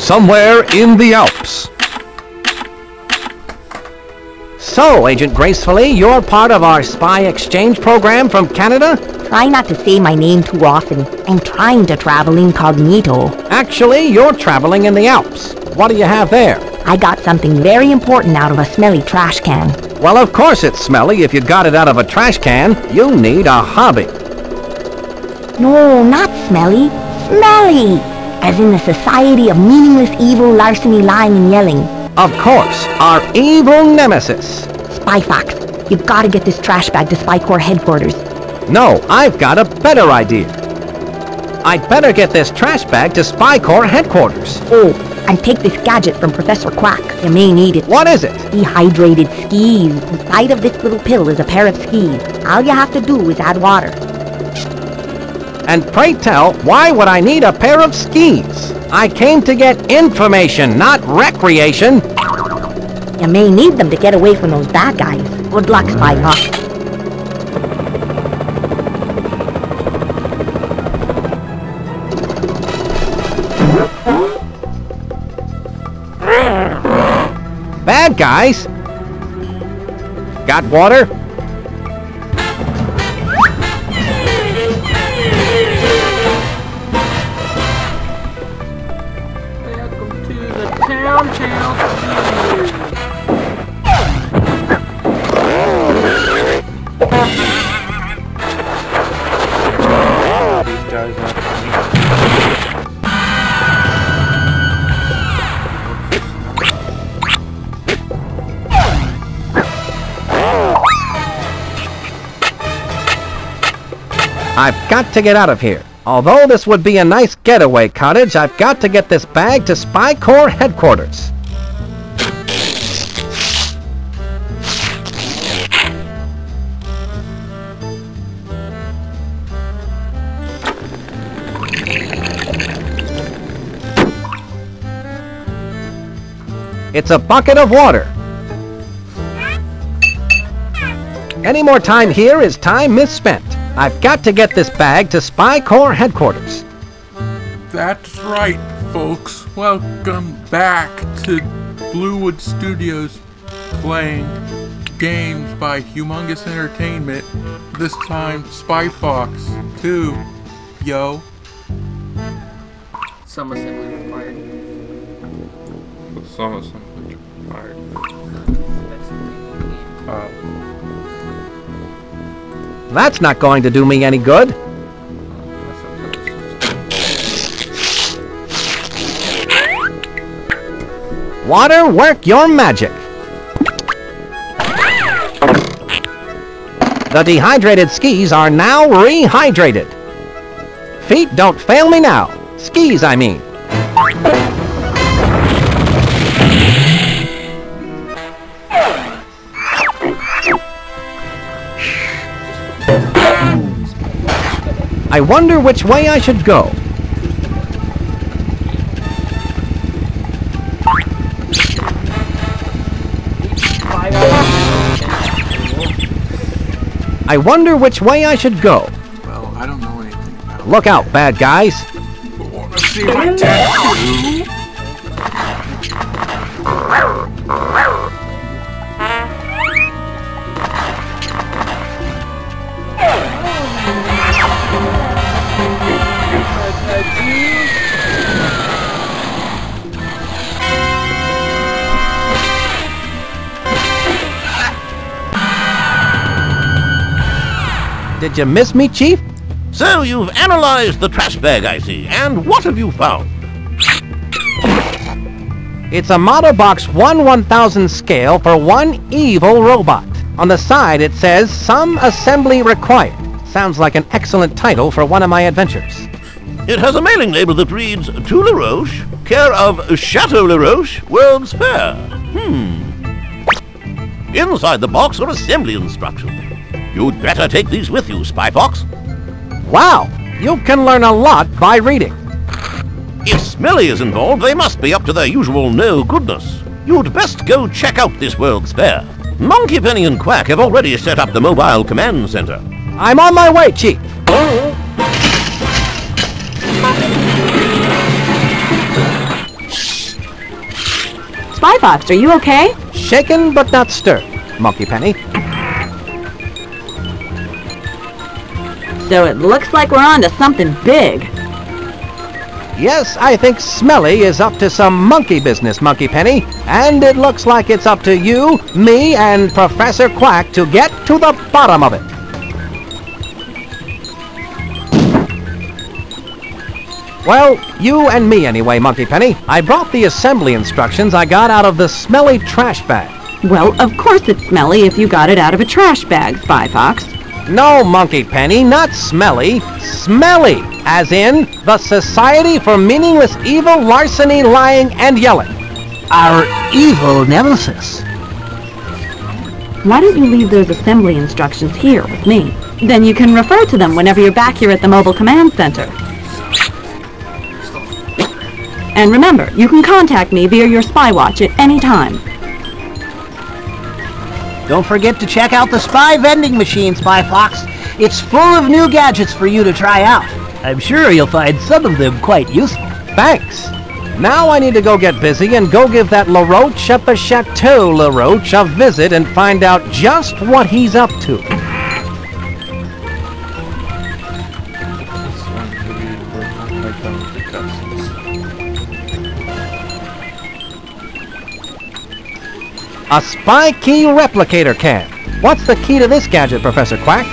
somewhere in the Alps. So, Agent Gracefully, you're part of our spy exchange program from Canada? Try not to say my name too often. I'm trying to travel incognito. Actually, you're traveling in the Alps. What do you have there? I got something very important out of a smelly trash can. Well, of course it's smelly. If you got it out of a trash can, you need a hobby. No, not smelly. Smelly! As in the Society of Meaningless Evil Larceny Lying and Yelling. Of course, our evil nemesis. Spy Fox, you've got to get this trash bag to Spy Corps headquarters. No, I've got a better idea. I'd better get this trash bag to Spy Corps headquarters. Oh, and take this gadget from Professor Quack. You may need it. What is it? Dehydrated skis. Inside of this little pill is a pair of skis. All you have to do is add water. And pray tell, why would I need a pair of skis? I came to get information, not recreation. You may need them to get away from those bad guys. Good luck, Spy Fox. Bad guys? Got water? Welcome to the townhouse. These guys are I've got to get out of here. Although this would be a nice getaway cottage, I've got to get this bag to Spy Corps headquarters. It's a bucket of water. Any more time here is time misspent. I've got to get this bag to Spy Corps headquarters. That's right, folks. Welcome back to BlueWoodStudios playing games by Humongous Entertainment. This time, Spy Fox 2. Yo. some assembly required. Some assembly required. That's the That's not going to do me any good. Water, work your magic. The dehydrated skis are now rehydrated. Feet, don't fail me now. Skis, I mean. I wonder which way I should go. I wonder which way I should go. Well, I don't know anything about it. Look out, bad guys. Wanna see my tattoo? Did you miss me, Chief? So you've analyzed the trash bag, I see. And what have you found? It's a model box 1/1000 scale for one evil robot. On the side it says, "Some assembly required." Sounds like an excellent title for one of my adventures. It has a mailing label that reads, To La Roche, care of Chateau La Roche, World's Fair. Inside the box are assembly instructions. You'd better take these with you, Spy Fox. Wow! You can learn a lot by reading. If Smelly is involved, they must be up to their usual no-goodness. You'd best go check out this World's Fair. Monkey Penny and Quack have already set up the mobile command center. I'm on my way, Chief. Spy Fox, are you okay? Shaken but not stirred, Monkey Penny. So it looks like we're on to something big. Yes, I think Smelly is up to some monkey business, Monkey Penny. And it looks like it's up to you, me, and Professor Quack to get to the bottom of it. Well, you and me anyway, Monkey Penny. I brought the assembly instructions I got out of the smelly trash bag. Well, of course it's smelly if you got it out of a trash bag, Spy Fox. No, Monkey Penny, not smelly. Smelly, as in the Society for Meaningless Evil, Larceny, Lying, and Yelling. Our evil nemesis. Why don't you leave those assembly instructions here with me? Then you can refer to them whenever you're back here at the Mobile Command Center. And remember, you can contact me via your spy watch at any time. Don't forget to check out the spy vending machine, Spy Fox. It's full of new gadgets for you to try out. I'm sure you'll find some of them quite useful. Thanks. Now I need to go get busy and go give that LaRoche at the Chateau LaRoche a visit and find out just what he's up to. A spy key replicator can. What's the key to this gadget, Professor Quack?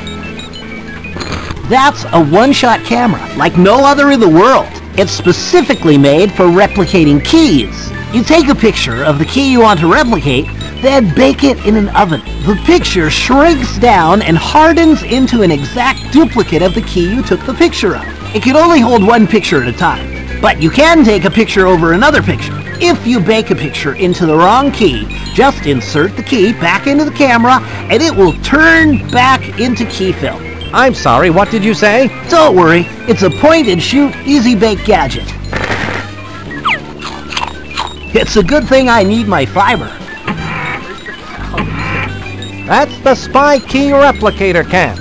That's a one-shot camera, like no other in the world. It's specifically made for replicating keys. You take a picture of the key you want to replicate, then bake it in an oven. The picture shrinks down and hardens into an exact duplicate of the key you took the picture of. It can only hold one picture at a time, but you can take a picture over another picture. If you bake a picture into the wrong key, just insert the key back into the camera and it will turn back into key film. I'm sorry, what did you say? Don't worry, it's a point-and-shoot, easy-bake gadget. It's a good thing I need my fiber. That's the spy key replicator can.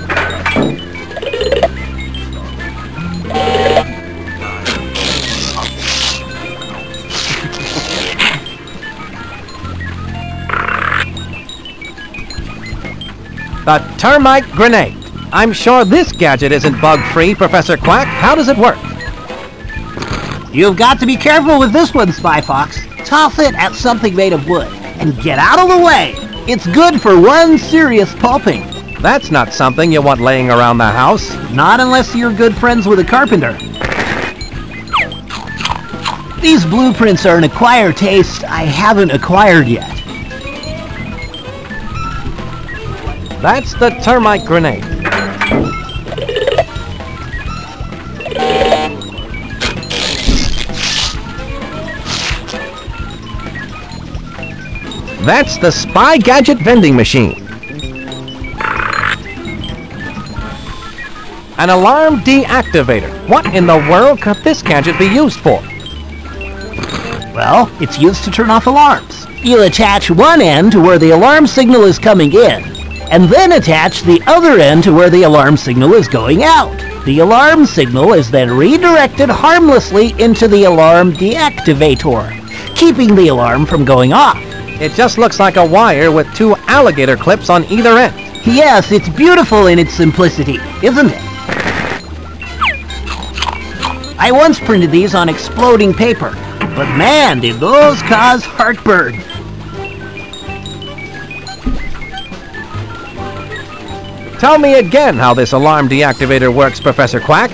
The termite grenade. I'm sure this gadget isn't bug-free, Professor Quack. How does it work? You've got to be careful with this one, Spy Fox. Toss it at something made of wood and get out of the way. It's good for one serious pulping. That's not something you want laying around the house. Not unless you're good friends with a carpenter. These blueprints are an acquired taste I haven't acquired yet. That's the termite grenade. That's the spy gadget vending machine. An alarm deactivator. What in the world could this gadget be used for? Well, it's used to turn off alarms. You'll attach one end to where the alarm signal is coming in, and then attach the other end to where the alarm signal is going out. The alarm signal is then redirected harmlessly into the alarm deactivator, keeping the alarm from going off. It just looks like a wire with two alligator clips on either end. Yes, it's beautiful in its simplicity, isn't it? I once printed these on exploding paper, but man, did those cause heartburn. Tell me again how this alarm deactivator works, Professor Quack.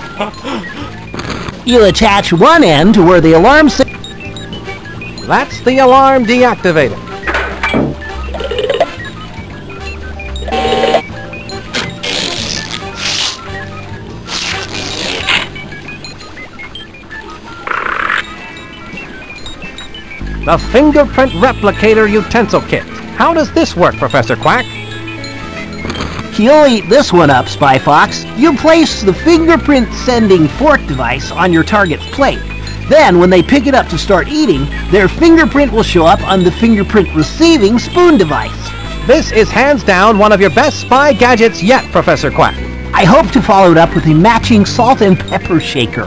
You'll attach one end to where the alarm signal... That's the alarm deactivator. The fingerprint replicator utensil kit. How does this work, Professor Quack? You'll eat this one up, Spy Fox. You place the fingerprint sending fork device on your target's plate. Then, when they pick it up to start eating, their fingerprint will show up on the fingerprint receiving spoon device. This is hands down one of your best spy gadgets yet, Professor Quack. I hope to follow it up with a matching salt and pepper shaker.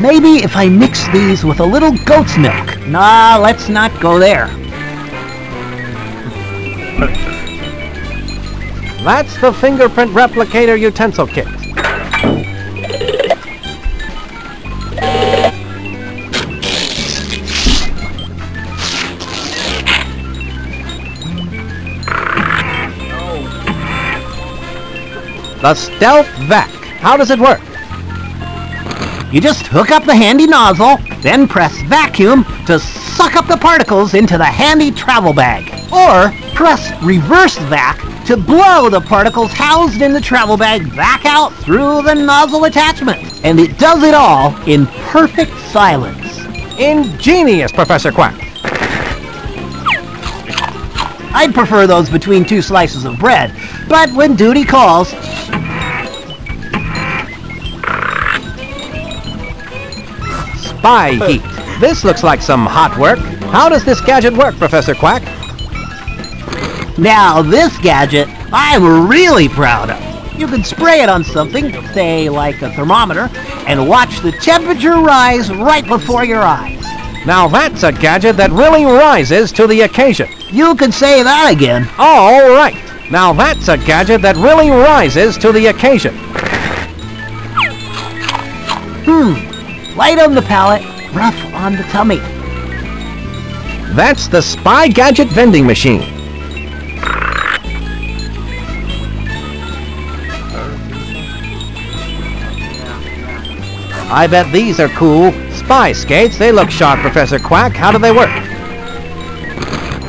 Maybe if I mix these with a little goat's milk, Nah, let's not go there. That's the fingerprint replicator utensil kit. The stealth vac. How does it work? You just hook up the handy nozzle, then press vacuum to suck up the particles into the handy travel bag. Or press reverse vac to blow the particles housed in the travel bag back out through the nozzle attachment. And it does it all in perfect silence. Ingenious, Professor Quack. I'd prefer those between 2 slices of bread, but when duty calls... Spy heat. This looks like some hot work. How does this gadget work, Professor Quack? Now this gadget, I'm really proud of. You can spray it on something, say like a thermometer, and watch the temperature rise right before your eyes. Now that's a gadget that really rises to the occasion. You can say that again. All right. Now that's a gadget that really rises to the occasion. Light on the palate, rough on the tummy. That's the Spy Gadget vending machine. I bet these are cool. Spy skates, they look sharp, Professor Quack. How do they work?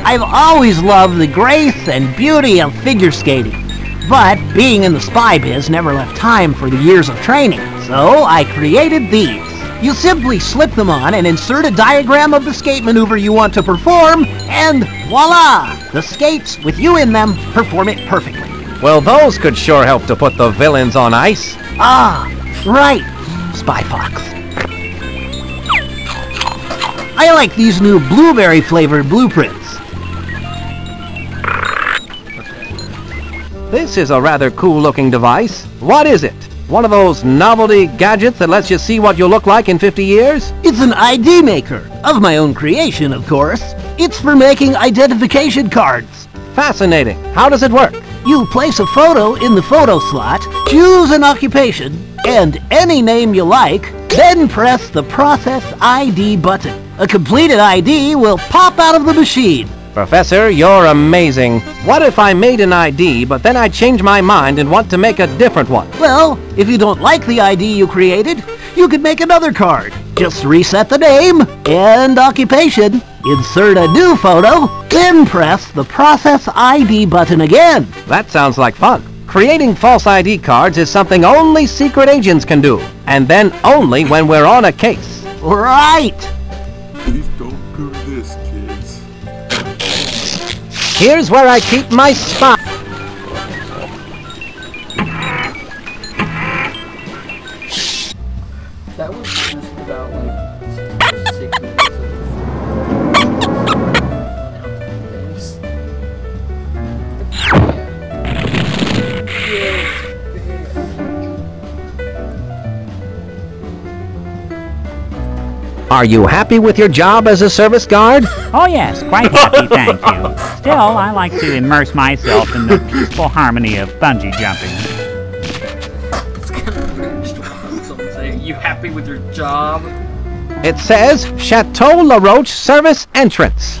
I've always loved the grace and beauty of figure skating, but being in the spy biz never left time for the years of training, so I created these. You simply slip them on and insert a diagram of the skate maneuver you want to perform, and voila! The skates, with you in them, perform it perfectly. Well, those could sure help to put the villains on ice. Ah, right, Spy Fox. I like these new blueberry-flavored blueprints. This is a rather cool-looking device. What is it? One of those novelty gadgets that lets you see what you'll look like in 50 years? It's an ID maker, of my own creation, of course. It's for making identification cards. Fascinating. How does it work? You place a photo in the photo slot, choose an occupation, and any name you like, then press the Process ID button. A completed ID will pop out of the machine. Professor, you're amazing. What if I made an ID, but then I change my mind and want to make a different one? Well, if you don't like the ID you created, you could make another card. Just reset the name and occupation, insert a new photo, then press the Process ID button again. That sounds like fun. Creating false ID cards is something only secret agents can do, and then only when we're on a case. Right! Please don't do this, kids. Here's where I keep my spy. That was just about like 6 minutes of Are you happy with your job as a service guard? Oh yes, quite happy, thank you. Still, I like to immerse myself in the peaceful harmony of bungee jumping. It's kind of weird. Someone saying, "You happy with your job?" It says Chateau La Roche Service Entrance.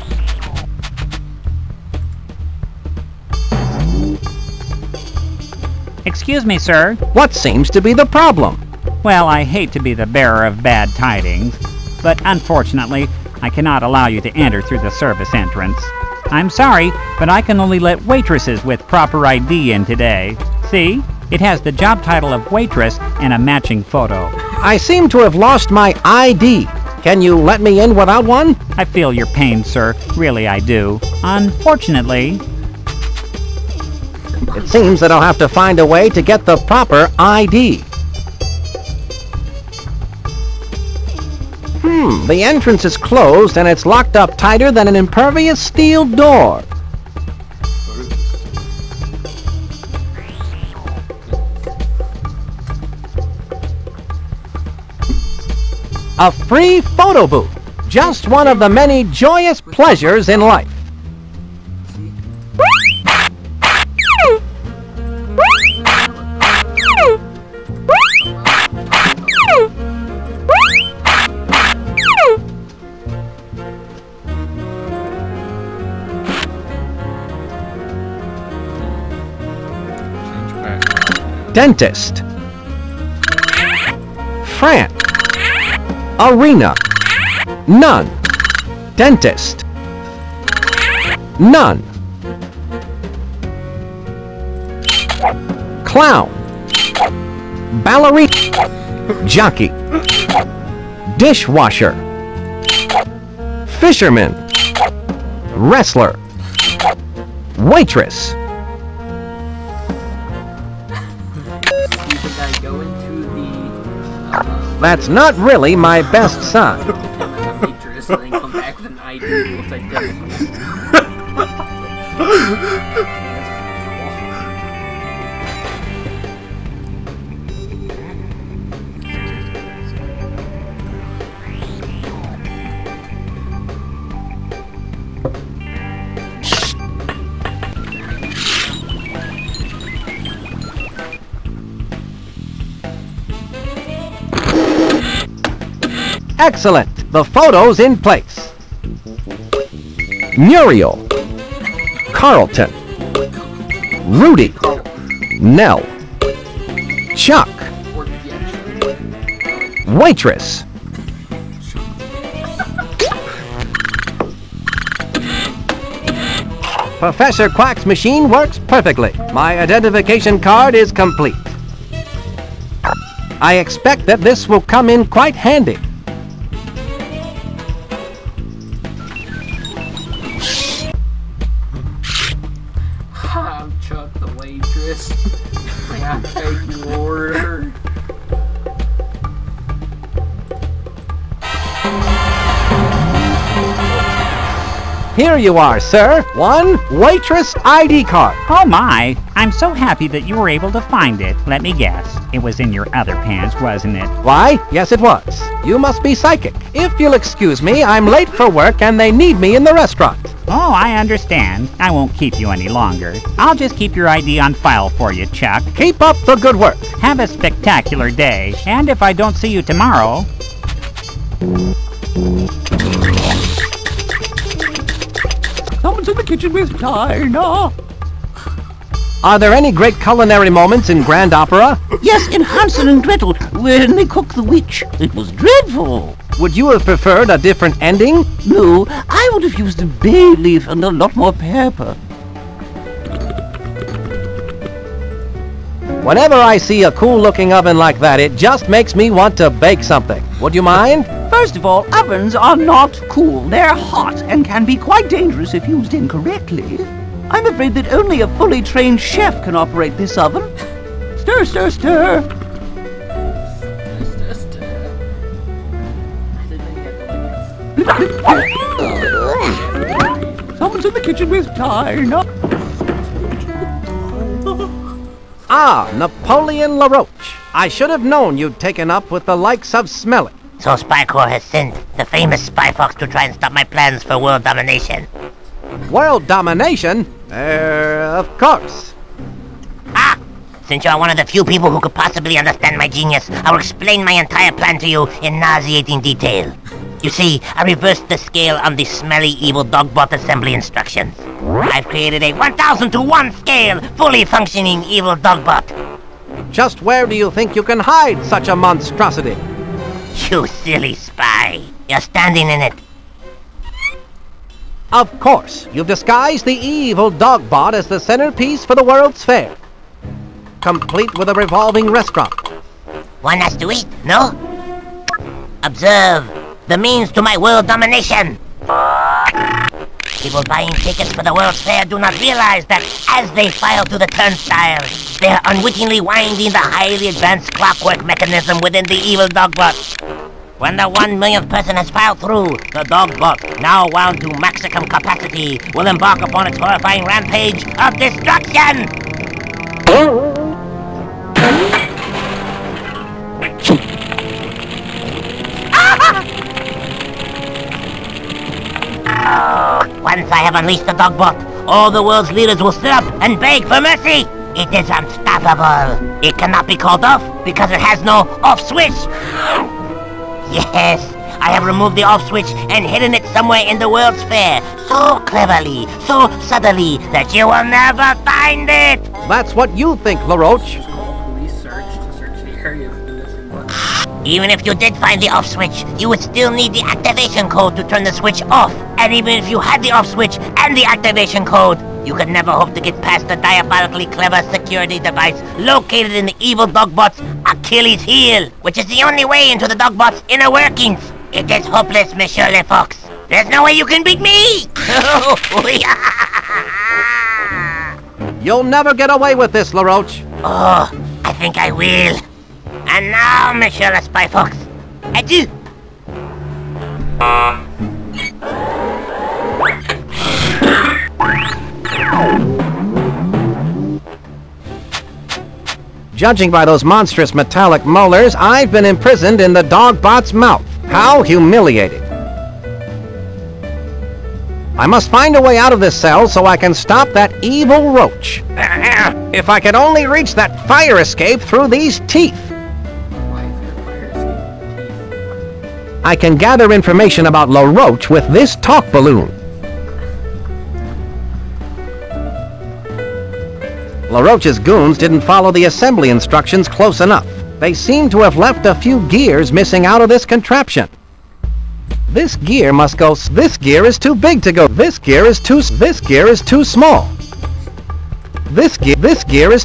Excuse me, sir. What seems to be the problem? Well, I hate to be the bearer of bad tidings, but unfortunately, I cannot allow you to enter through the service entrance. I'm sorry, but I can only let waitresses with proper ID in today. See? It has the job title of waitress and a matching photo. I seem to have lost my ID. Can you let me in without one? I feel your pain, sir. Really, I do. Unfortunately... It seems that I'll have to find a way to get the proper ID. The entrance is closed and it's locked up tighter than an impervious steel door. A free photo booth. Just one of the many joyous pleasures in life. Dentist. Fran. Arena. None. Dentist. None. Clown. Ballerina. Jockey. Dishwasher. Fisherman. Wrestler. Waitress. That's not really my best side. Waitress, and then come back with an ID that looks like Excellent! The photo's in place. Muriel. Carlton. Rudy. Nell. Chuck. Waitress. Professor Quack's machine works perfectly. My identification card is complete. I expect that this will come in quite handy. I'm Chuck the waitress. May I take your order? Here you are, sir. One waitress ID card. Oh my! I'm so happy that you were able to find it. Let me guess. It was in your other pants, wasn't it? Why, yes it was. You must be psychic. If you'll excuse me, I'm late for work and they need me in the restaurant. Oh, I understand. I won't keep you any longer. I'll just keep your ID on file for you, Chuck. Keep up the good work. Have a spectacular day. And if I don't see you tomorrow... Someone's in the kitchen with China. Are there any great culinary moments in Grand Opera? Yes, in Hansel and Gretel, when they cooked the witch. It was dreadful. Would you have preferred a different ending? No, I would have used a bay leaf and a lot more pepper. Whenever I see a cool-looking oven like that, it just makes me want to bake something. Would you mind? First of all, ovens are not cool. They're hot and can be quite dangerous if used incorrectly. I'm afraid that only a fully trained chef can operate this oven. Stir, stir, stir. Someone's in the kitchen with China. Ah, Napoleon LaRoche. I should have known you'd taken up with the likes of Smelly. So Spy Corps has sent the famous Spy Fox to try and stop my plans for world domination. World domination? Of course. Ah! Since you're one of the few people who could possibly understand my genius, I'll explain my entire plan to you in nauseating detail. You see, I reversed the scale on the smelly evil dogbot assembly instructions. I've created a 1000 to 1 scale, fully functioning evil dogbot. Just where do you think you can hide such a monstrosity? You silly spy. You're standing in it. Of course, you've disguised the evil dogbot as the centerpiece for the World's Fair. Complete with a revolving restaurant. One has to eat, no? Observe the means to my world domination. People buying tickets for the World's Fair do not realize that as they file through the turnstile, they are unwittingly winding the highly advanced clockwork mechanism within the evil dogbot. When the 1 millionth person has filed through, the dogbot, now wound to maximum capacity, will embark upon its horrifying rampage of destruction! Once I have unleashed the Dogbot, all the world's leaders will sit up and beg for mercy. It is unstoppable. It cannot be called off because it has no off switch. Yes, I have removed the off switch and hidden it somewhere in the World's Fair. So cleverly, so subtly, that you will never find it. That's what you think, LaRoche. Just call police search to search the area for the missing button. Even if you did find the off switch, you would still need the activation code to turn the switch off. And even if you had the off switch and the activation code, you could never hope to get past the diabolically clever security device located in the evil Dogbot's Achilles heel, which is the only way into the Dogbot's inner workings. It is hopeless, Monsieur Le Fox. There's no way you can beat me! You'll never get away with this, LaRoche. Oh, I think I will. And now, Monsieur Le Spy Fox, adieu! Judging by those monstrous metallic molars, I've been imprisoned in the Dogbot's mouth. How humiliating. I must find a way out of this cell so I can stop that evil roach. If I could only reach that fire escape through these teeth. Why is there a fire escape? I can gather information about LaRoche with this talk balloon. LaRoche's goons didn't follow the assembly instructions close enough. They seem to have left a few gears missing out of this contraption. This gear must go. This gear is too big to go. This gear is too small. This gear is too small. This gear is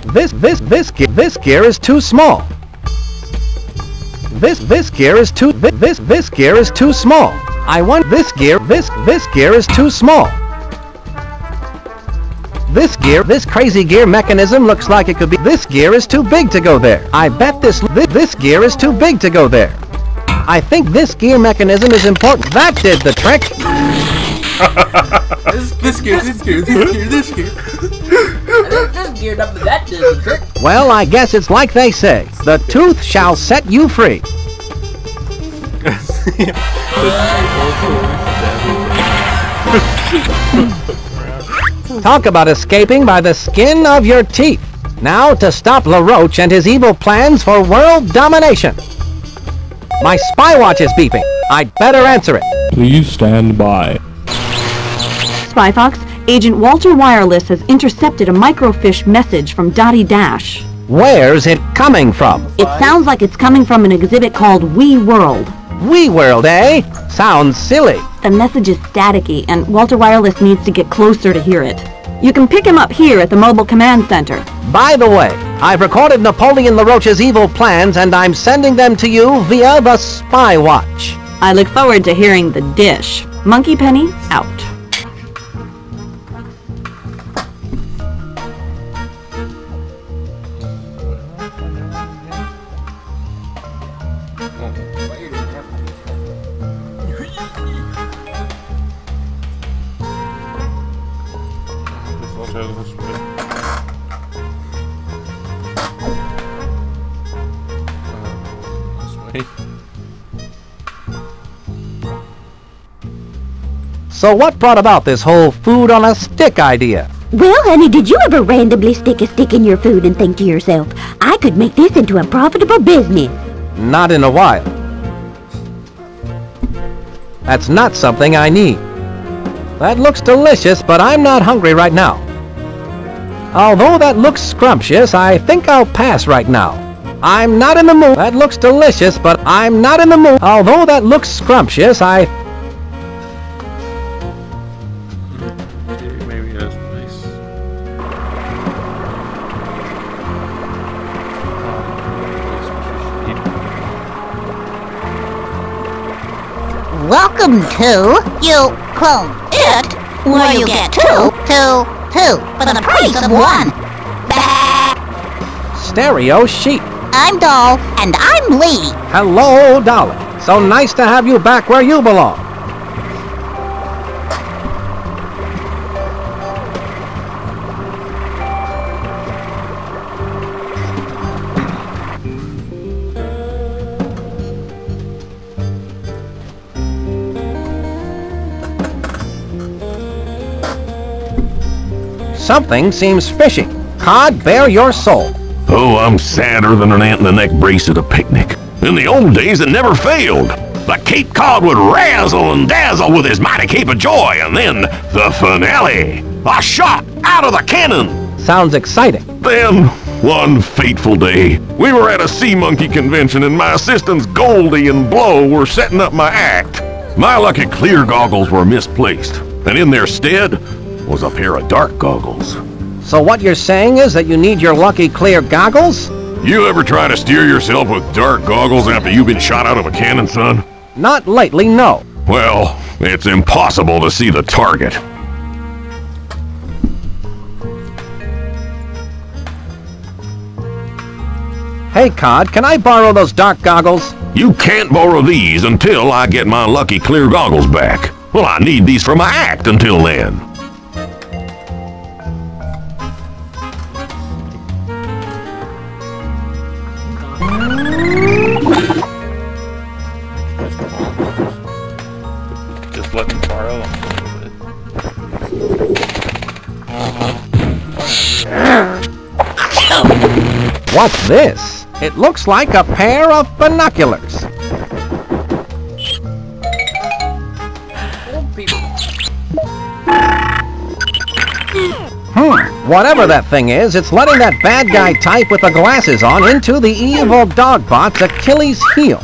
too small. This gear is too small. I want this gear is too small. This crazy gear mechanism looks like it could be. This gear is too big to go there. I bet this gear is too big to go there. I think this gear mechanism is important. That did the trick. This gear. This geared up, but that did the trick. Well, I guess it's like they say. The tooth shall set you free. Talk about escaping by the skin of your teeth. Now to stop LaRoche and his evil plans for world domination. My spy watch is beeping. I'd better answer it. Please stand by. Spy Fox, Agent Walter Wireless has intercepted a microfiche message from Dottie Dash. Where's it coming from? It sounds like it's coming from an exhibit called We World. We World, eh? Sounds silly. The message is staticky, and Walter Wireless needs to get closer to hear it. You can pick him up here at the Mobile Command Center. By the way, I've recorded Napoleon LaRoche's evil plans, and I'm sending them to you via the Spy Watch. I look forward to hearing the dish. Monkey Penny, out. So what brought about this whole food on a stick idea? Well, honey, did you ever randomly stick a stick in your food and think to yourself, I could make this into a profitable business? Not in a while. That's not something I need. That looks delicious, but I'm not hungry right now. Although that looks scrumptious, I think I'll pass right now. I'm not in the mood. That looks delicious, but I'm not in the mood. Although that looks scrumptious, Maybe that's nice. Welcome to You Clone It, where you get two for the price of one. stereo sheep. I'm Doll, and I'm Lee. Hello, Dolly. So nice to have you back where you belong. Something seems fishy. Cod, bare your soul. Oh, I'm sadder than an ant in the neck brace at a picnic. In the old days, it never failed. The Cape Cod would razzle and dazzle with his mighty cape of joy, and then the finale. A shot out of the cannon. Sounds exciting. Then, one fateful day, we were at a sea monkey convention and my assistants Goldie and Blow were setting up my act. My lucky clear goggles were misplaced, and in their stead was a pair of dark goggles. So what you're saying is that you need your lucky clear goggles? You ever try to steer yourself with dark goggles after you've been shot out of a cannon, son? Not lately, no. Well, it's impossible to see the target. Hey, Cod, can I borrow those dark goggles? You can't borrow these until I get my lucky clear goggles back. Well, I need these for my act until then. Just let me borrow them a little bit. What's this? It looks like a pair of binoculars. Old people. Whatever that thing is, it's letting that bad guy type with the glasses on into the evil dogbot's Achilles heel.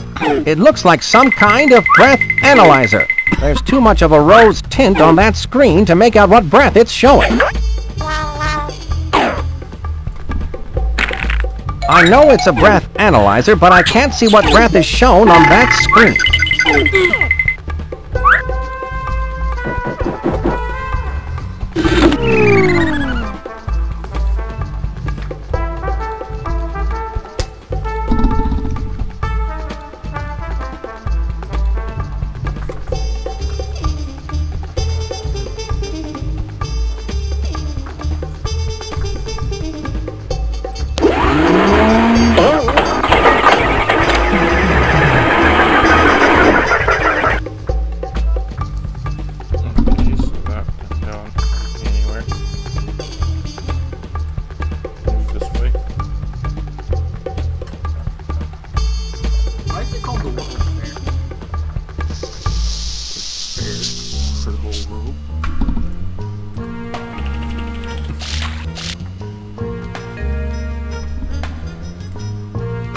It looks like some kind of breath analyzer. There's too much of a rose tint on that screen to make out what breath it's showing. I know it's a breath analyzer, but I can't see what breath is shown on that screen.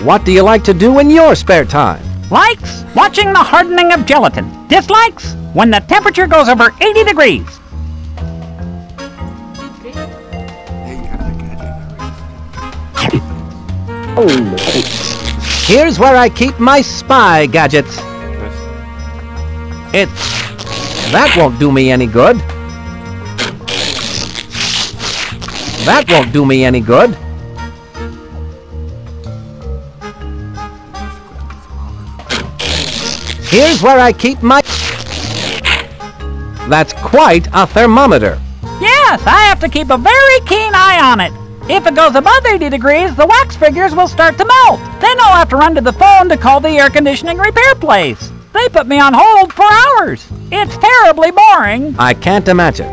What do you like to do in your spare time? Likes? Watching the hardening of gelatin. Dislikes? When the temperature goes over 80 degrees. Here's where I keep my spy gadgets. That won't do me any good. That won't do me any good. Here's where I keep my... That's quite a thermometer. Yes, I have to keep a very keen eye on it. If it goes above 80 degrees, the wax figures will start to melt. Then I'll have to run to the phone to call the air conditioning repair place. They put me on hold for hours. It's terribly boring. I can't imagine.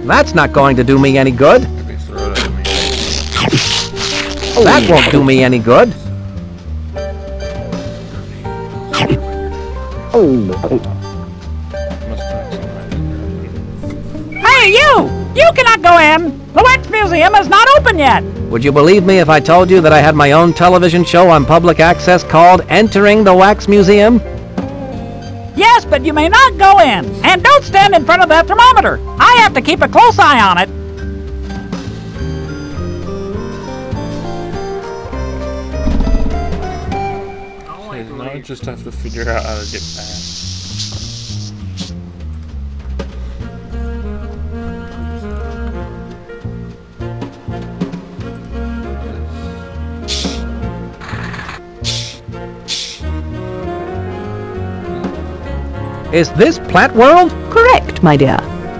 That's not going to do me any good. That won't do me any good. Hey, you! You cannot go in! The Wax Museum is not open yet! Would you believe me if I told you that I had my own television show on public access called Entering the Wax Museum? Yes, but you may not go in. And don't stand in front of that thermometer. I have to keep a close eye on it. Now I just have to figure out how to get back. Is this Plant World? Correct, my dear.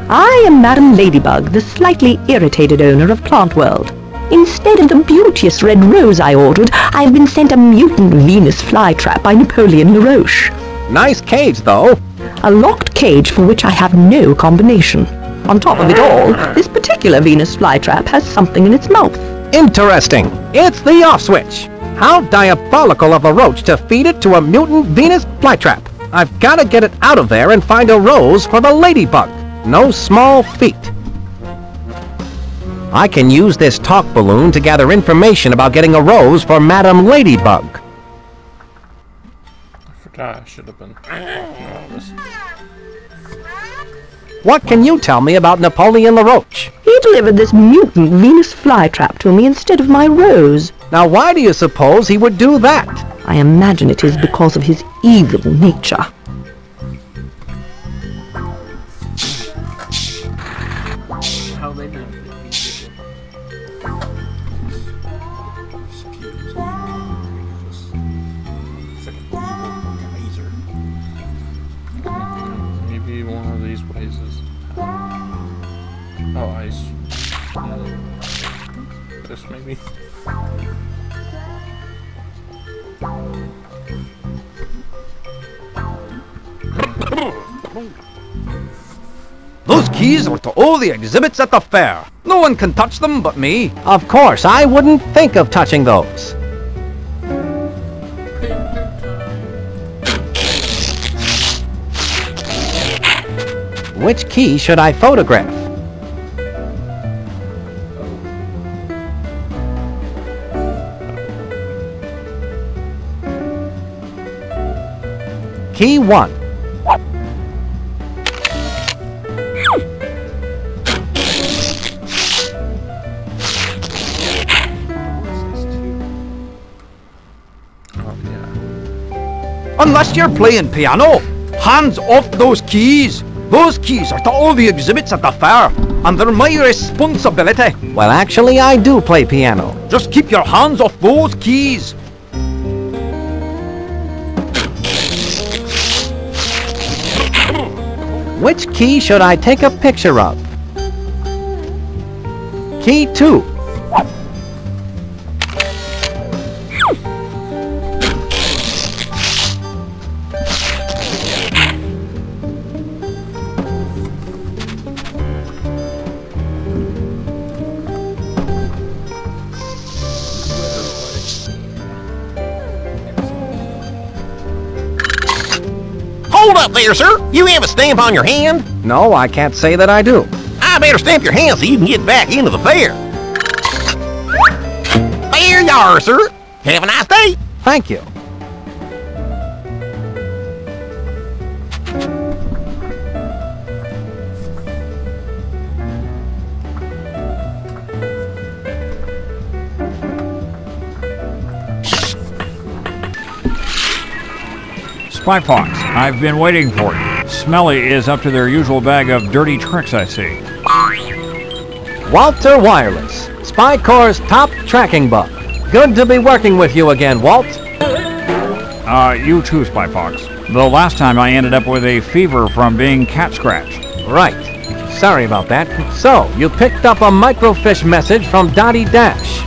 I am Madam Ladybug, the slightly irritated owner of Plant World. Instead of the beauteous red rose I ordered, I have been sent a mutant Venus flytrap by Napoleon LaRoche. Nice cage, though. A locked cage for which I have no combination. On top of it all, this particular Venus flytrap has something in its mouth. Interesting. It's the off switch. How diabolical of LaRoche to feed it to a mutant Venus flytrap. I've got to get it out of there and find a rose for the ladybug. No small feat. I can use this talk balloon to gather information about getting a rose for Madam Ladybug. I forgot I should have been talking about this. What can you tell me about Napoleon LaRoche? He delivered this mutant Venus flytrap to me instead of my rose. Now why do you suppose he would do that? I imagine it is because of his evil nature. How they do it. Maybe one of these ways is... Oh, ice. This maybe? Those keys are to all the exhibits at the fair. No one can touch them but me. Of course, I wouldn't think of touching those. Which key should I photograph? Key 1. Unless you're playing piano, hands off those keys. Those keys are to all the exhibits at the fair, and they're my responsibility. Well, actually, I do play piano. Just keep your hands off those keys. Which key should I take a picture of? Key 2. Hold up there, sir. You have a stamp on your hand? No, I can't say that I do. I better stamp your hand so you can get back into the fair. There you are, sir. Have a nice day. Thank you. Spy Fox, I've been waiting for you. Smelly is up to their usual bag of dirty tricks, I see. Walter Wireless, Spy Corps' top tracking bug. Good to be working with you again, Walt. You too, Spy Fox. The last time I ended up with a fever from being cat scratched. Right. Sorry about that. So, you picked up a microfiche message from Dottie Dash.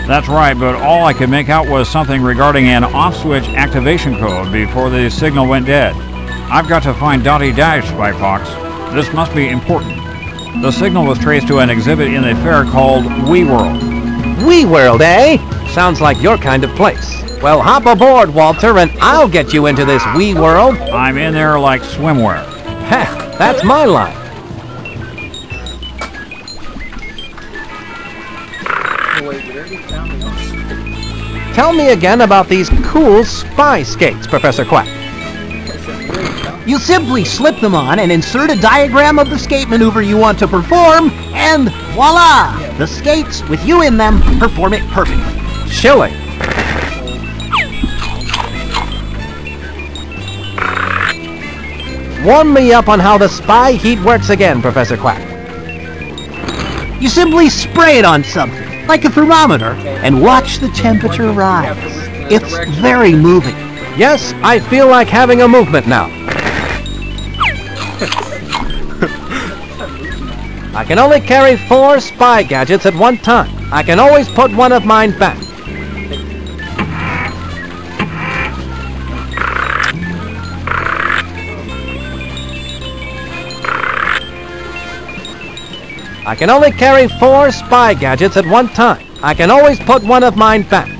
That's right, but all I could make out was something regarding an off-switch activation code before the signal went dead. I've got to find Dottie Dash, Spy Fox. This must be important. The signal was traced to an exhibit in the fair called WeWorld. WeWorld, eh? Sounds like your kind of place. Well, hop aboard, Walter, and I'll get you into this WeWorld. I'm in there like swimwear. Heh, that's my line. Tell me again about these cool spy skates, Professor Quack. You simply slip them on and insert a diagram of the skate maneuver you want to perform, and voila! The skates, with you in them, perform it perfectly. Chilling. Warm me up on how the spy heat works again, Professor Quack. You simply spray it on something, like a thermometer, and watch the temperature rise. It's very moving. Yes, I feel like having a movement now. I can only carry 4 spy gadgets at one time. I can always put one of mine back. I can only carry 4 spy gadgets at one time. I can always put one of mine back.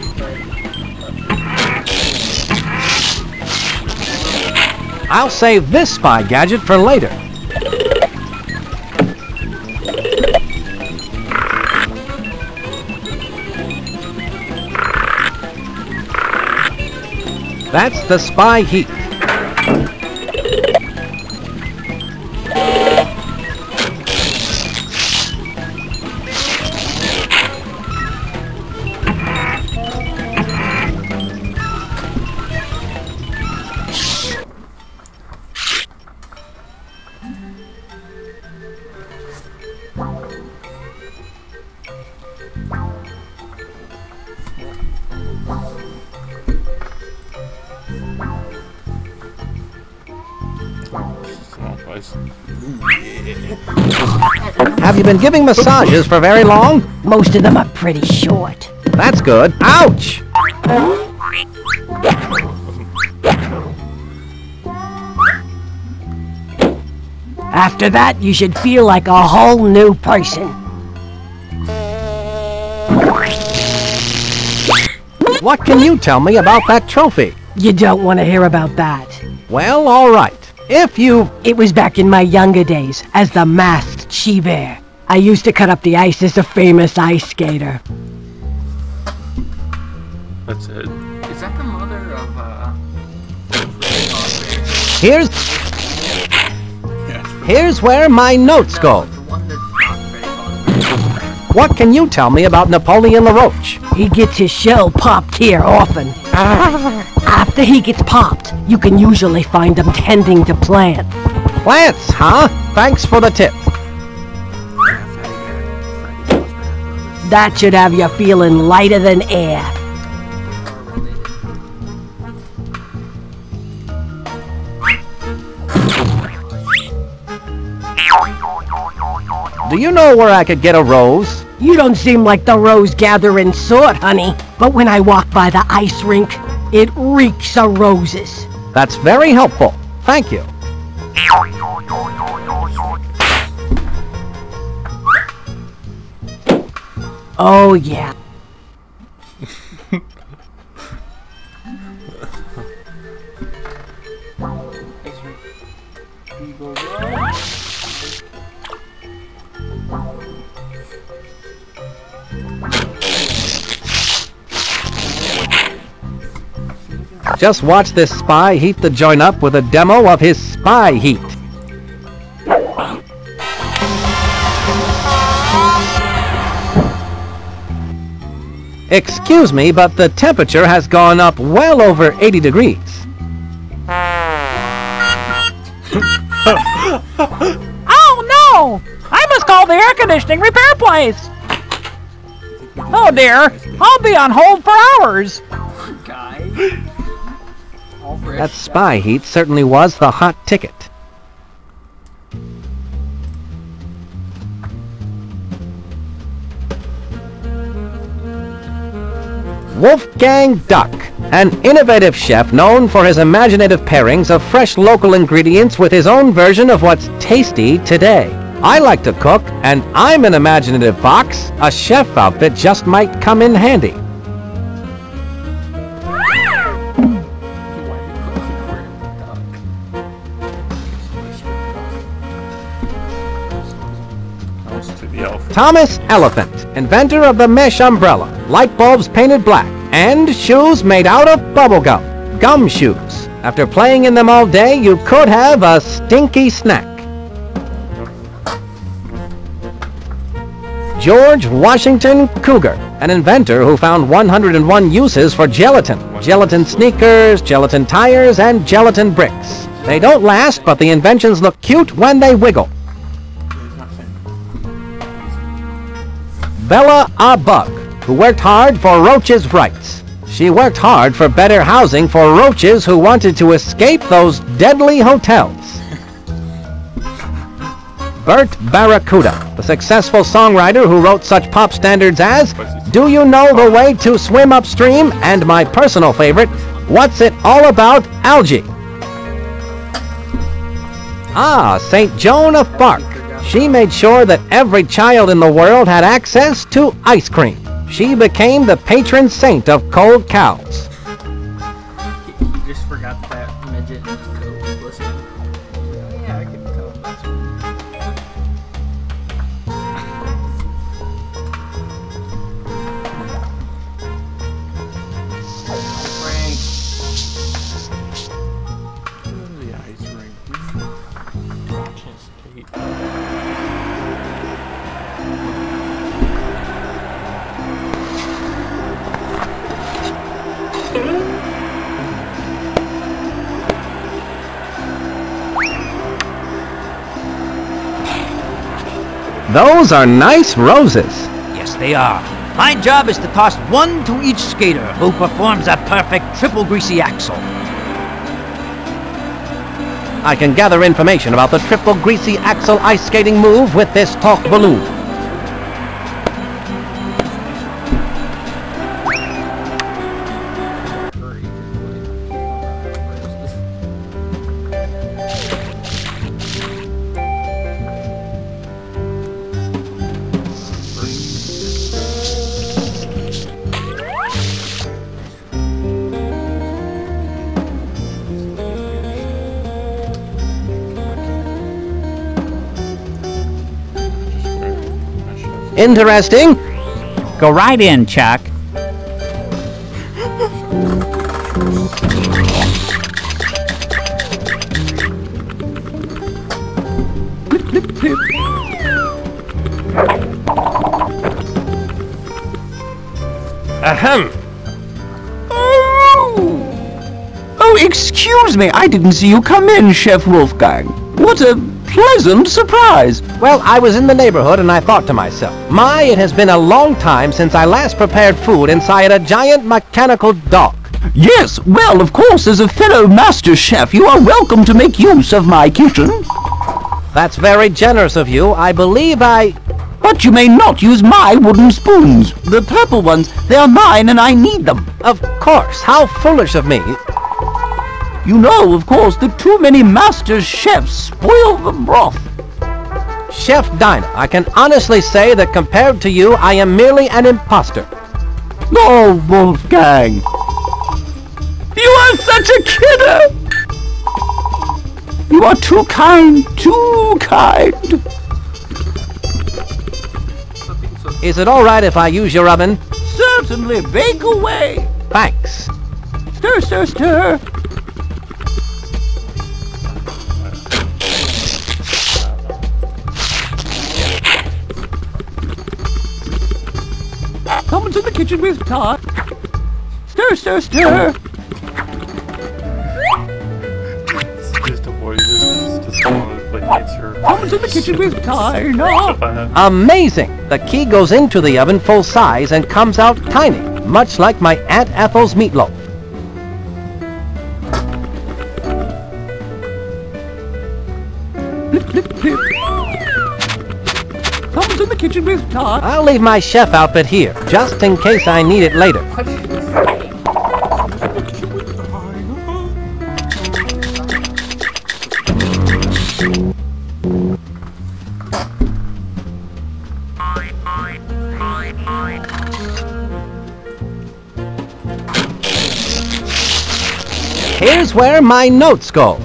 I'll save this spy gadget for later. That's the spy heat. Have you been giving massages for very long? Most of them are pretty short. That's good. Ouch! After that, you should feel like a whole new person. What can you tell me about that trophy? You don't want to hear about that. Well, all right. If you... It was back in my younger days, as the masked she-bear. I used to cut up the ice as a famous ice skater. That's it. Is that the mother of, Here's where my notes go. What can you tell me about Napoleon LaRoche? He gets his shell popped here often. After he gets popped, you can usually find him tending to plants. Plants, huh? Thanks for the tip. That should have you feeling lighter than air. Do you know where I could get a rose? You don't seem like the rose-gathering sort, honey. But when I walk by the ice rink, it reeks of roses. That's very helpful. Thank you. Oh, yeah. Just watch this spy heat the joint up with a demo of his spy heat. Excuse me, but the temperature has gone up well over 80 degrees. Oh no! I must call the air conditioning repair place! Oh dear, I'll be on hold for hours! That spy heat certainly was the hot ticket. Wolfgang Duck, an innovative chef known for his imaginative pairings of fresh local ingredients with his own version of what's tasty today. I like to cook, and I'm an imaginative fox. A chef outfit just might come in handy. Thomas Elephant, inventor of the mesh umbrella, light bulbs painted black, and shoes made out of bubble gum. Gum shoes. After playing in them all day, you could have a stinky snack. George Washington Cougar, an inventor who found 101 uses for gelatin. Gelatin sneakers, gelatin tires, and gelatin bricks. They don't last, but the inventions look cute when they wiggle. Bella a Bug, who worked hard for roaches' rights. She worked hard for better housing for roaches who wanted to escape those deadly hotels. Bert Barracuda, the successful songwriter who wrote such pop standards as Do You Know the Way to Swim Upstream and my personal favorite, What's It All About, Algae? Ah, St. Joan of Arc. She made sure that every child in the world had access to ice cream. She became the patron saint of cold cows. You just forgot that midget in his coat was listening. Yeah, I can tell that's Frank. Go to the ice rink. Can't skate. Those are nice roses. Yes, they are. My job is to toss one to each skater who performs a perfect triple greasy axel. I can gather information about the triple greasy axel ice skating move with this talk balloon. Interesting. Go right in, Chuck. Ahem. Oh, excuse me. I didn't see you come in, Chef Wolfgang. What a pleasant surprise. Well, I was in the neighborhood and I thought to myself, my, it has been a long time since I last prepared food inside a giant mechanical dog. Yes, well, of course, as a fellow master chef, you are welcome to make use of my kitchen. That's very generous of you. I believe But you may not use my wooden spoons. The purple ones, they are mine and I need them. Of course. How foolish of me. You know, of course, that too many master chefs spoil the broth. Chef Dinah, I can honestly say that compared to you, I am merely an imposter. Oh, Wolfgang. You are such a kidder. You are too kind, too kind. Is it all right if I use your oven? Certainly, bake away. Thanks. Stir, stir, stir. Someone's in the kitchen with Todd. Stir, stir, stir. Just avoid this. Just like nature. Someone's in the kitchen with Dinah. Amazing! The key goes into the oven full size and comes out tiny, much like my Aunt Ethel's meatloaf. Clip, clip, clip. Someone's in the kitchen with Todd. I'll leave my chef outfit here, just in case I need it later. Here's where my notes go.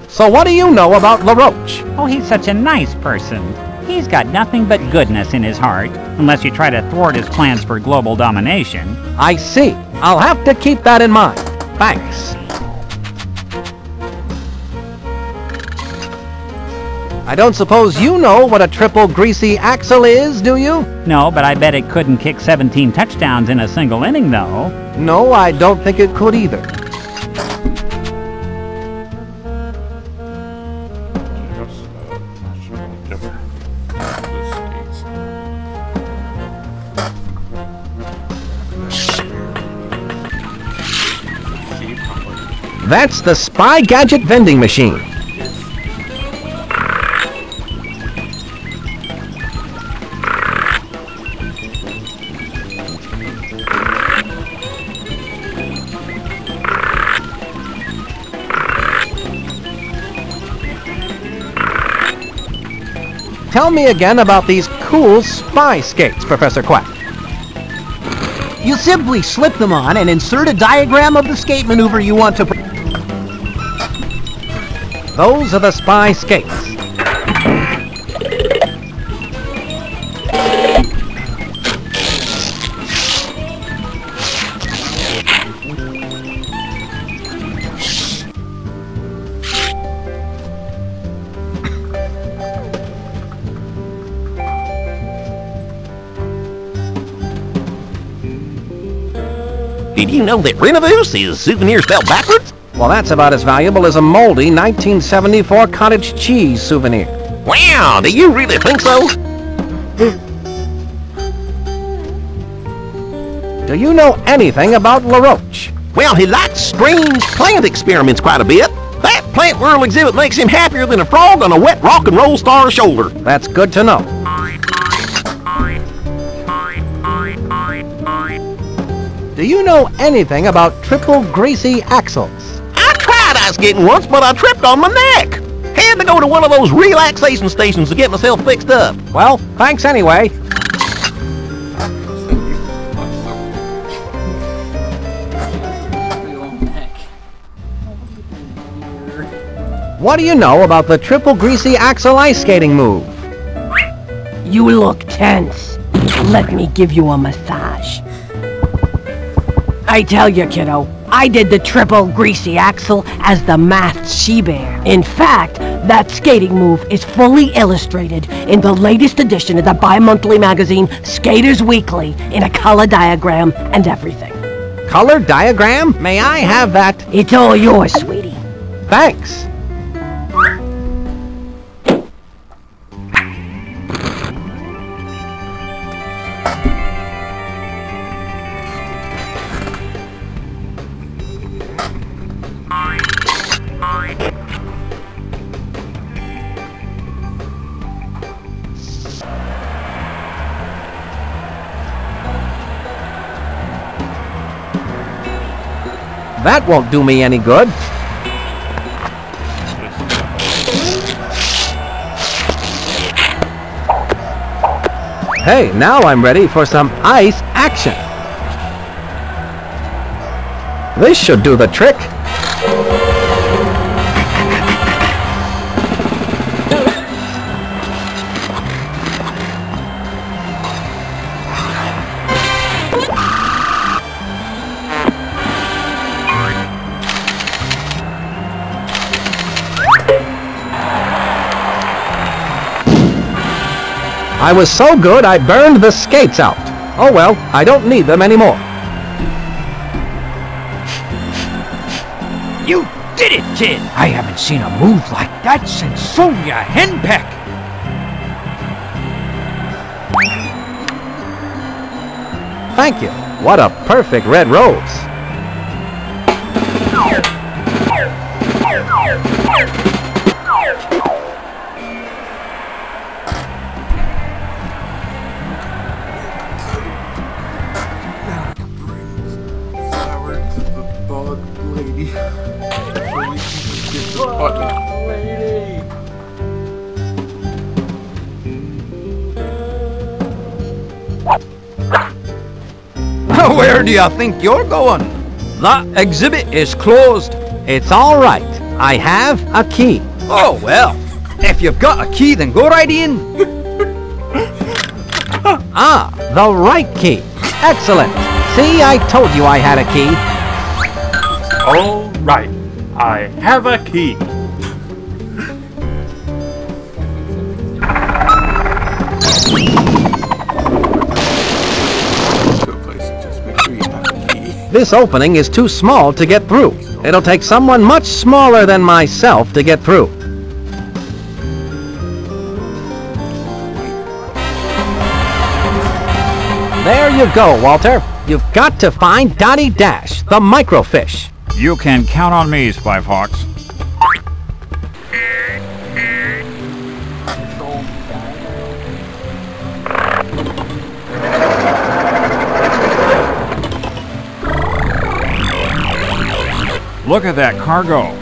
So what do you know about LaRoche? Oh, he's such a nice person. He's got nothing but goodness in his heart, unless you try to thwart his plans for global domination. I see. I'll have to keep that in mind. Thanks. I don't suppose you know what a triple greasy axle is, do you? No, but I bet it couldn't kick 17 touchdowns in a single inning, though. No, I don't think it could either. That's the Spy Gadget vending machine. Tell me again about these cool spy skates, Professor Quack. You simply slip them on and insert a diagram of the skate maneuver you want to... Those are the spy skates. Did you know that Renovus is souvenir spelled backwards? Well, that's about as valuable as a moldy 1974 cottage cheese souvenir. Wow, do you really think so? Do you know anything about LaRoche? Well, he likes strange plant experiments quite a bit. That Plant World exhibit makes him happier than a frog on a wet rock and roll star's shoulder. That's good to know. Do you know anything about triple greasy axles? I tried ice skating once, but I tripped on my neck. Had to go to one of those relaxation stations to get myself fixed up. Well, thanks anyway. What do you know about the triple greasy axle ice skating move? You look tense. Let me give you a massage. I tell you, kiddo, I did the triple greasy axle as the masked she-bear. In fact, that skating move is fully illustrated in the latest edition of the bi-monthly magazine Skaters Weekly in a color diagram and everything. Color diagram? May I have that? It's all yours, sweetie. Thanks. That won't do me any good. Hey, now I'm ready for some ice action. This should do the trick. I was so good I burned the skates out. Oh well, I don't need them anymore. You did it, kid! I haven't seen a move like that since Sonia Henpeck! Thank you. What a perfect red rose. Where do you think you're going? That exhibit is closed. It's all right. I have a key. Oh, well. If you've got a key, then go right in. Ah, the right key. Excellent. See, I told you I had a key. All right. I have a key. This opening is too small to get through. It'll take someone much smaller than myself to get through. There you go, Walter. You've got to find Dottie Dash, the microfish. You can count on me, Spy Fox. Look at that cargo.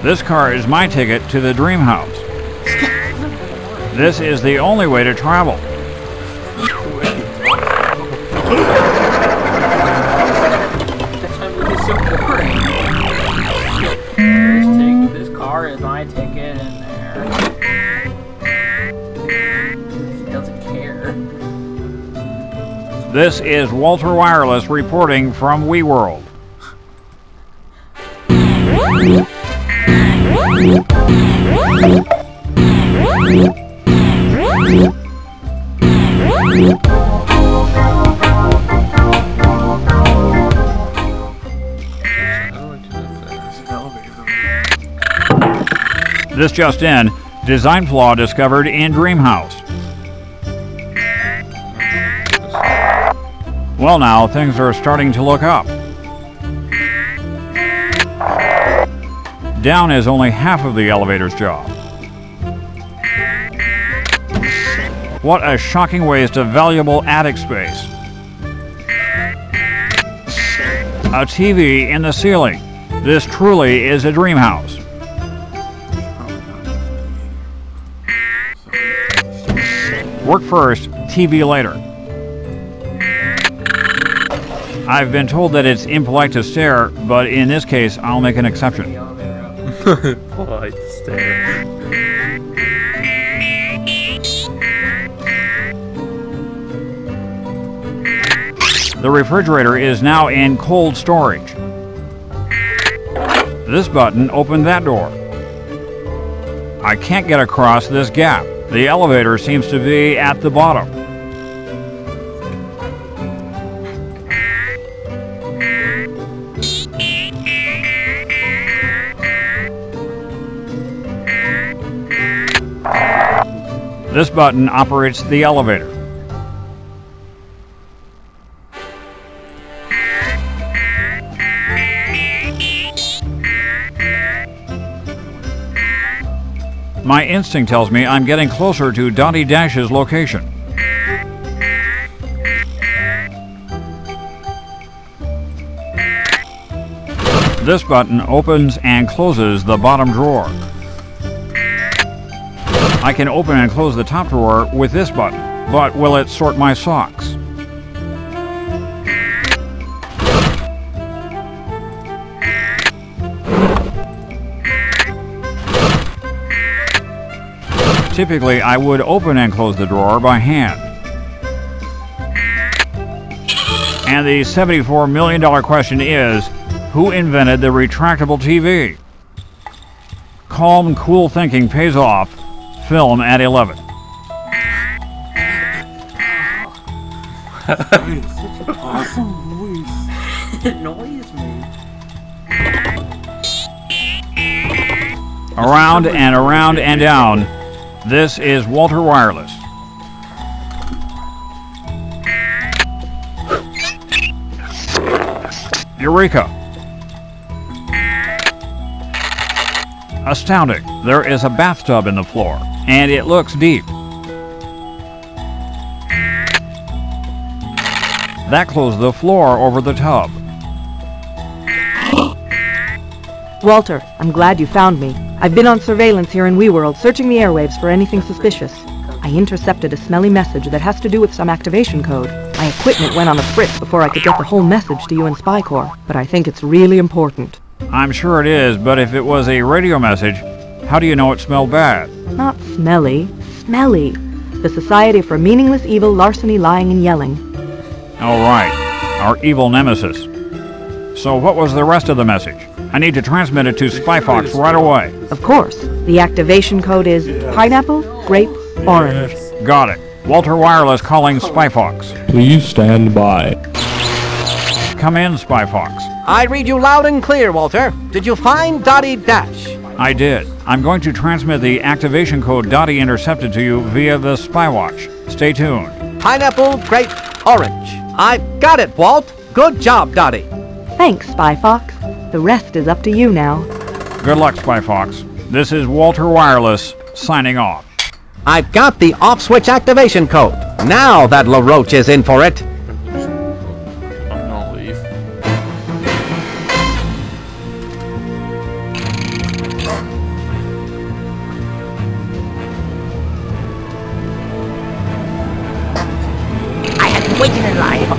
This car is my ticket to the dream house. This is the only way to travel. This car is my ticket in there. He doesn't care. This is Walter Wireless reporting from WeWorld. This just in, design flaw discovered in Dreamhouse. Well now, things are starting to look up. Down is only half of the elevator's job. What a shocking waste of valuable attic space. A TV in the ceiling. This truly is a dream house. Work first, TV later. I've been told that it's impolite to stare, but in this case, I'll make an exception. Polite stare. The refrigerator is now in cold storage. This button opened that door. I can't get across this gap. The elevator seems to be at the bottom. This button operates the elevator. My instinct tells me I'm getting closer to Dottie Dash's location. This button opens and closes the bottom drawer. I can open and close the top drawer with this button, but will it sort my socks? Typically, I would open and close the drawer by hand. And the $74 million question is, who invented the retractable TV? Calm, cool thinking pays off. Film at 11. Awesome voice. It annoys me. Around and around and down. This is Walter Wireless. Eureka! Astounding. There is a bathtub in the floor, and it looks deep. That closed the floor over the tub. Walter, I'm glad you found me. I've been on surveillance here in WeWorld, searching the airwaves for anything suspicious. I intercepted a smelly message that has to do with some activation code. My equipment went on a fritz before I could get the whole message to you in Spy Corps, but I think it's really important. I'm sure it is, but if it was a radio message, how do you know it smelled bad? Not smelly, smelly. The Society for Meaningless Evil, Larceny, Lying, and Yelling. All right, our evil nemesis. So what was the rest of the message? I need to transmit it to SpyFox right away. Of course. The activation code is pineapple, grape, orange. Got it. Walter Wireless calling SpyFox. Please stand by. Come in, SpyFox. I read you loud and clear, Walter. Did you find Dottie Dash? I did. I'm going to transmit the activation code Dottie intercepted to you via the Spywatch. Stay tuned. Pineapple, grape, orange. I've got it, Walt. Good job, Dottie. Thanks, SpyFox. The rest is up to you now. Good luck, SpyFox. This is Walter Wireless, signing off. I've got the off-switch activation code. Now that LaRoche is in for it. I'm gonna leave.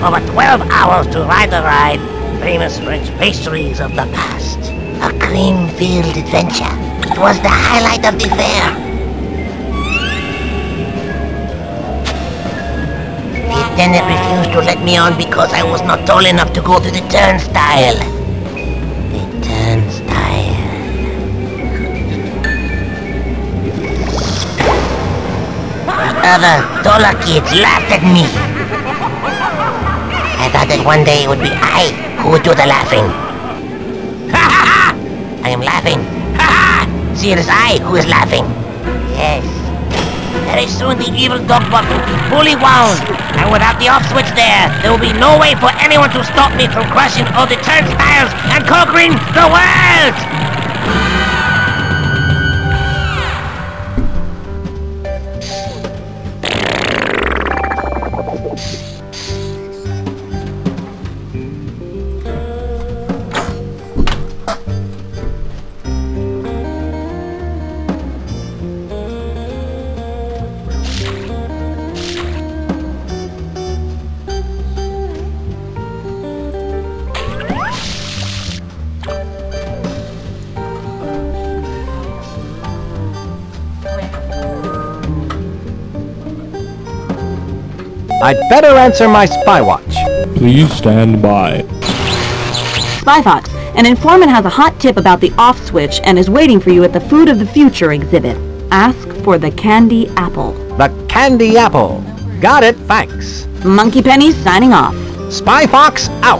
over 12 hours to ride the ride. Famous French pastries of the past. A cream-filled adventure. It was the highlight of the fair. The attendant refused to let me on because I was not tall enough to go through the turnstile. The turnstile. The other taller kids laughed at me. I thought that one day it would be I who would do the laughing. Ha ha ha! I am laughing. Ha ha! See, it is I who is laughing. Yes. Very soon the evil dog bot will be fully wound. And without the off switch there will be no way for anyone to stop me from crushing all the turnstiles and conquering the world! I'd better answer my spy watch. Please stand by. Spy Fox, an informant has a hot tip about the off switch and is waiting for you at the Food of the Future exhibit. Ask for the candy apple. The candy apple. Got it, thanks. Monkey Penny signing off. Spy Fox out.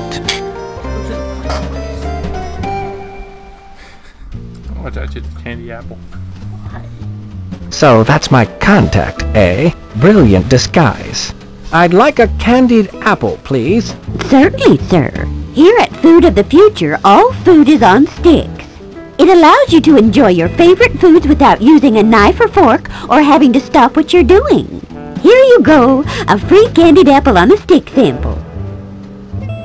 I want to touch the candy apple. So that's my contact, eh? Brilliant disguise. I'd like a candied apple, please. Certainly, sir. Here at Food of the Future, all food is on sticks. It allows you to enjoy your favorite foods without using a knife or fork or having to stop what you're doing. Here you go, a free candied apple on a stick sample.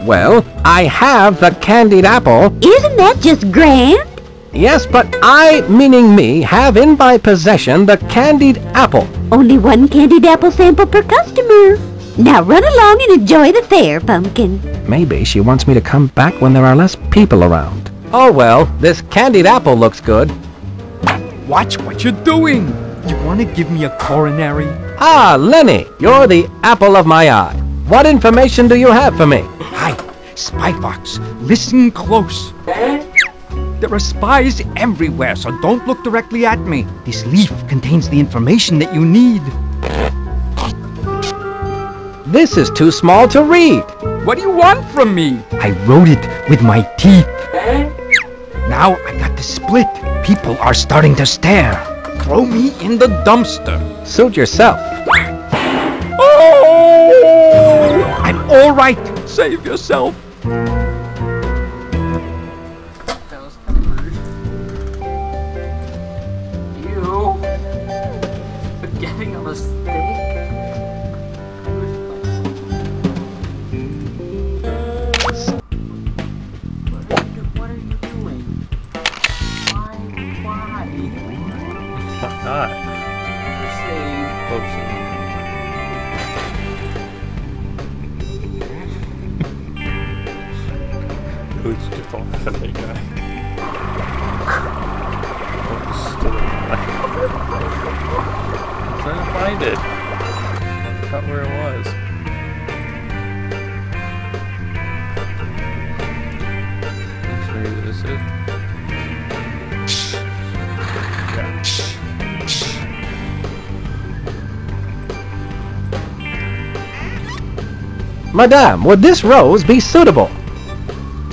Well, I have the candied apple. Isn't that just grand? Yes, but I, meaning me, have in my possession the candied apple. Only one candied apple sample per customer. Now run along and enjoy the fair, Pumpkin. Maybe she wants me to come back when there are less people around. Oh well, this candied apple looks good. Watch what you're doing. You want to give me a coronary? Ah, Lenny, you're the apple of my eye. What information do you have for me? Hi, Spy Fox. Listen close. There are spies everywhere, so don't look directly at me. This leaf contains the information that you need. This is too small to read. What do you want from me? I wrote it with my teeth. Now I got to split. People are starting to stare. Throw me in the dumpster. Suit yourself. Oh! I'm all right. Save yourself. That was kind of rude. Ew. Spaghetti on a stick? What are you doing? Why? Not. Save. Who's just on that guy? Oh, still I'm trying to find it. I forgot where it was. Maybe this is it. Madame, would this rose be suitable?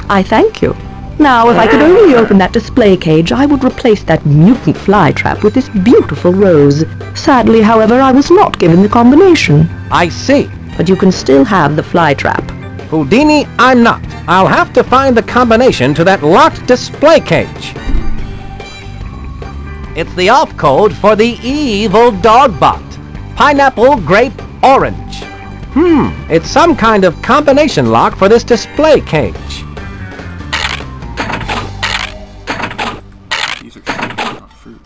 I thank you. Now, if I could only open that display cage, I would replace that mutant flytrap with this beautiful rose. Sadly, however, I was not given the combination. I see. But you can still have the flytrap. Houdini, I'm not. I'll have to find the combination to that locked display cage. It's the off code for the evil dog bot. Pineapple, grape, orange. It's some kind of combination lock for this display cage. These are shapes, not fruit.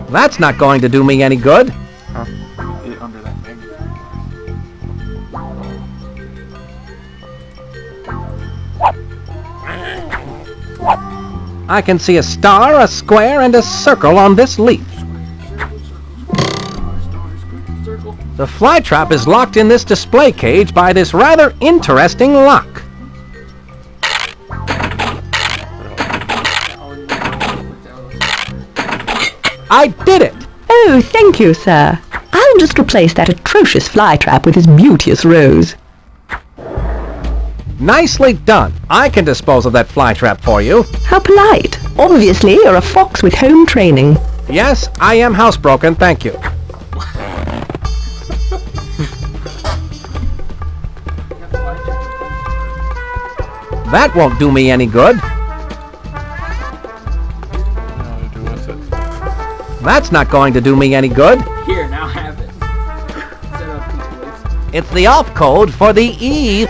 That's not going to do me any good. Huh? Under that magnifying glass. I can see a star, a square, and a circle on this leaf. The flytrap is locked in this display cage by this rather interesting lock. I did it! Oh, thank you, sir. I'll just replace that atrocious flytrap with this beauteous rose. Nicely done. I can dispose of that flytrap for you. How polite. Obviously, you're a fox with home training. Yes, I am housebroken, thank you. That won't do me any good. That's not going to do me any good. Here, now have it. Set up these ways. It's the off code for the E.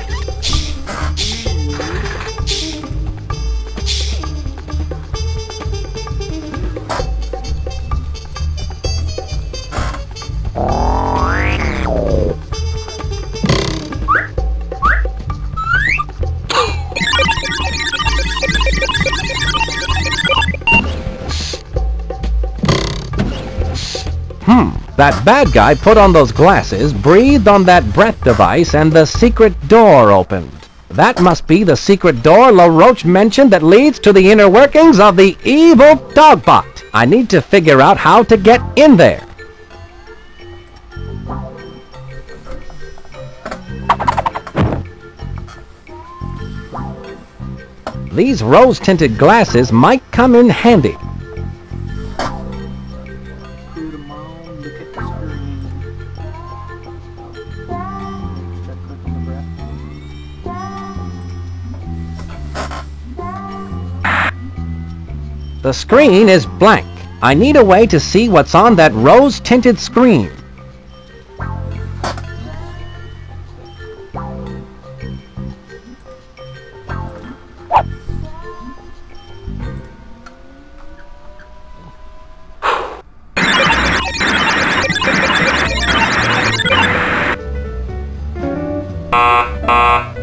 That bad guy put on those glasses, breathed on that breath device, and the secret door opened. That must be the secret door LaRoche mentioned that leads to the inner workings of the evil Dogbot. I need to figure out how to get in there. These rose-tinted glasses might come in handy. The screen is blank. I need a way to see what's on that rose-tinted screen.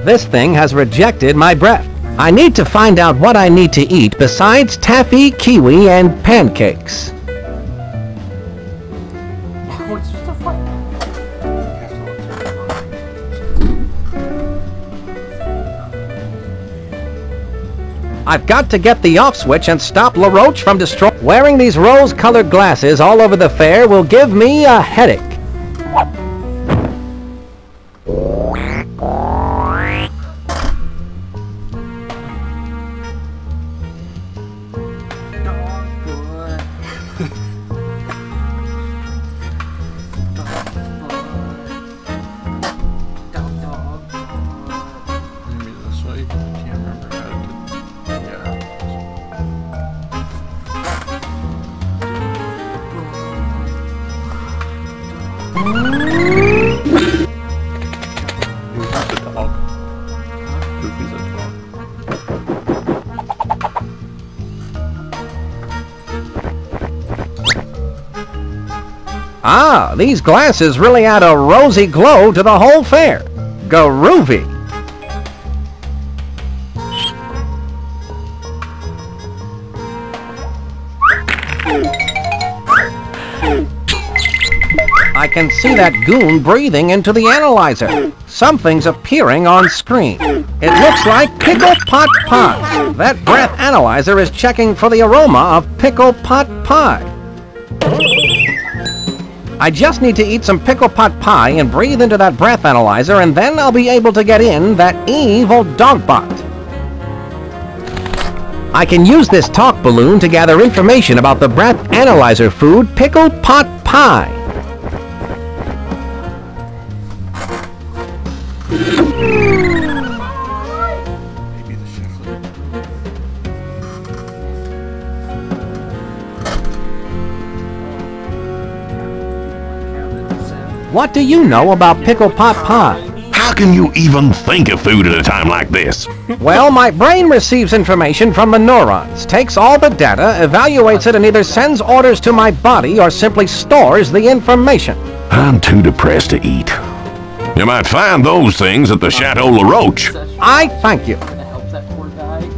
This thing has rejected my breath. I need to find out what I need to eat besides taffy, kiwi, and pancakes. I've got to get the off switch and stop LaRoche from destroying. Wearing these rose-colored glasses all over the fair will give me a headache. Ah, these glasses really add a rosy glow to the whole fair. Groovy. I can see that goon breathing into the analyzer. Something's appearing on screen. It looks like pickle pot pie. That breath analyzer is checking for the aroma of pickle pot pie. I just need to eat some pickle pot pie and breathe into that breath analyzer, and then I'll be able to get in that evil Dogbot. I can use this talk balloon to gather information about the breath analyzer food pickle pot pie. What do you know about pickle pot pie? How can you even think of food at a time like this? Well, my brain receives information from the neurons, takes all the data, evaluates it, and either sends orders to my body or simply stores the information. I'm too depressed to eat. You might find those things at the Chateau La Roche. I thank you. Gonna help that poor guy.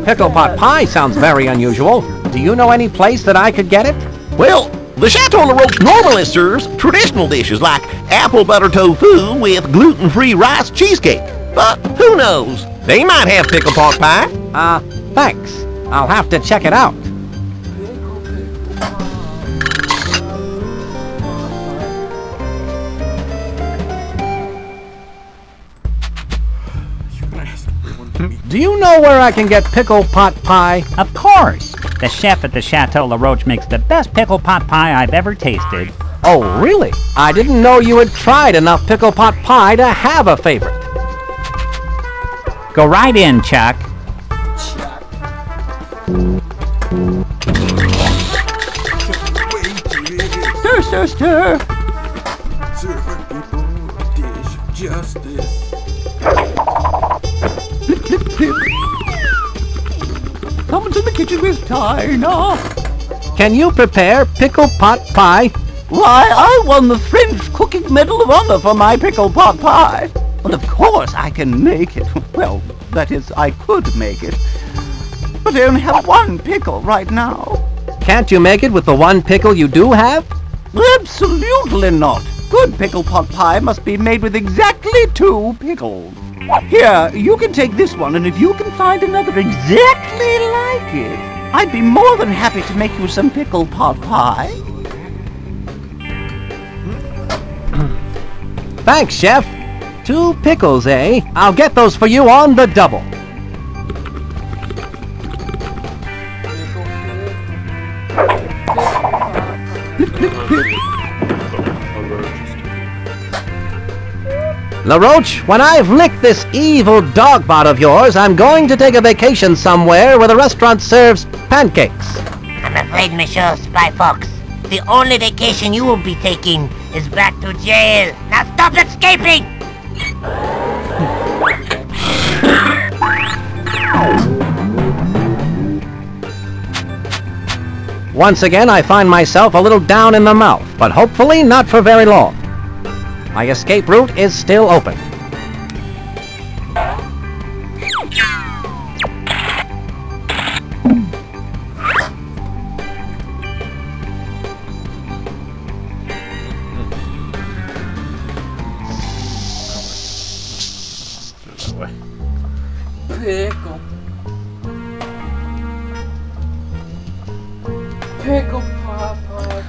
Pickle pot pie sounds very unusual. Do you know any place that I could get it? Well, the Chateau La Roche normally serves traditional dishes like apple butter tofu with gluten-free rice cheesecake. But who knows? They might have pickle pot pie. Thanks. I'll have to check it out. Do you know where I can get pickle pot pie? Of course! The chef at the Chateau La Roche makes the best pickle pot pie I've ever tasted. Oh, really? I didn't know you had tried enough pickle pot pie to have a favorite. Go right in, Chuck. Stir, stir, stir. Serving people a dish of justice. Come into the kitchen with Tina. Can you prepare pickle pot pie? Why, I won the French Cooking Medal of Honor for my pickle pot pie. But of course I can make it. Well, that is, I could make it. But I only have one pickle right now. Can't you make it with the one pickle you do have? Absolutely not. Good pickle pot pie must be made with exactly 2 pickles. Here, you can take this one, and if you can find another exactly like it, I'd be more than happy to make you some pickle pot pie. Thanks, Chef. 2 pickles, eh? I'll get those for you on the double. La Roche, when I've licked this evil dogbot of yours, I'm going to take a vacation somewhere where the restaurant serves pancakes. I'm afraid, Monsieur Spy Fox, the only vacation you will be taking is back to jail. Now stop escaping! Once again, I find myself a little down in the mouth, but hopefully not for very long. My escape route is still open. Pickle. Pickle pot pie.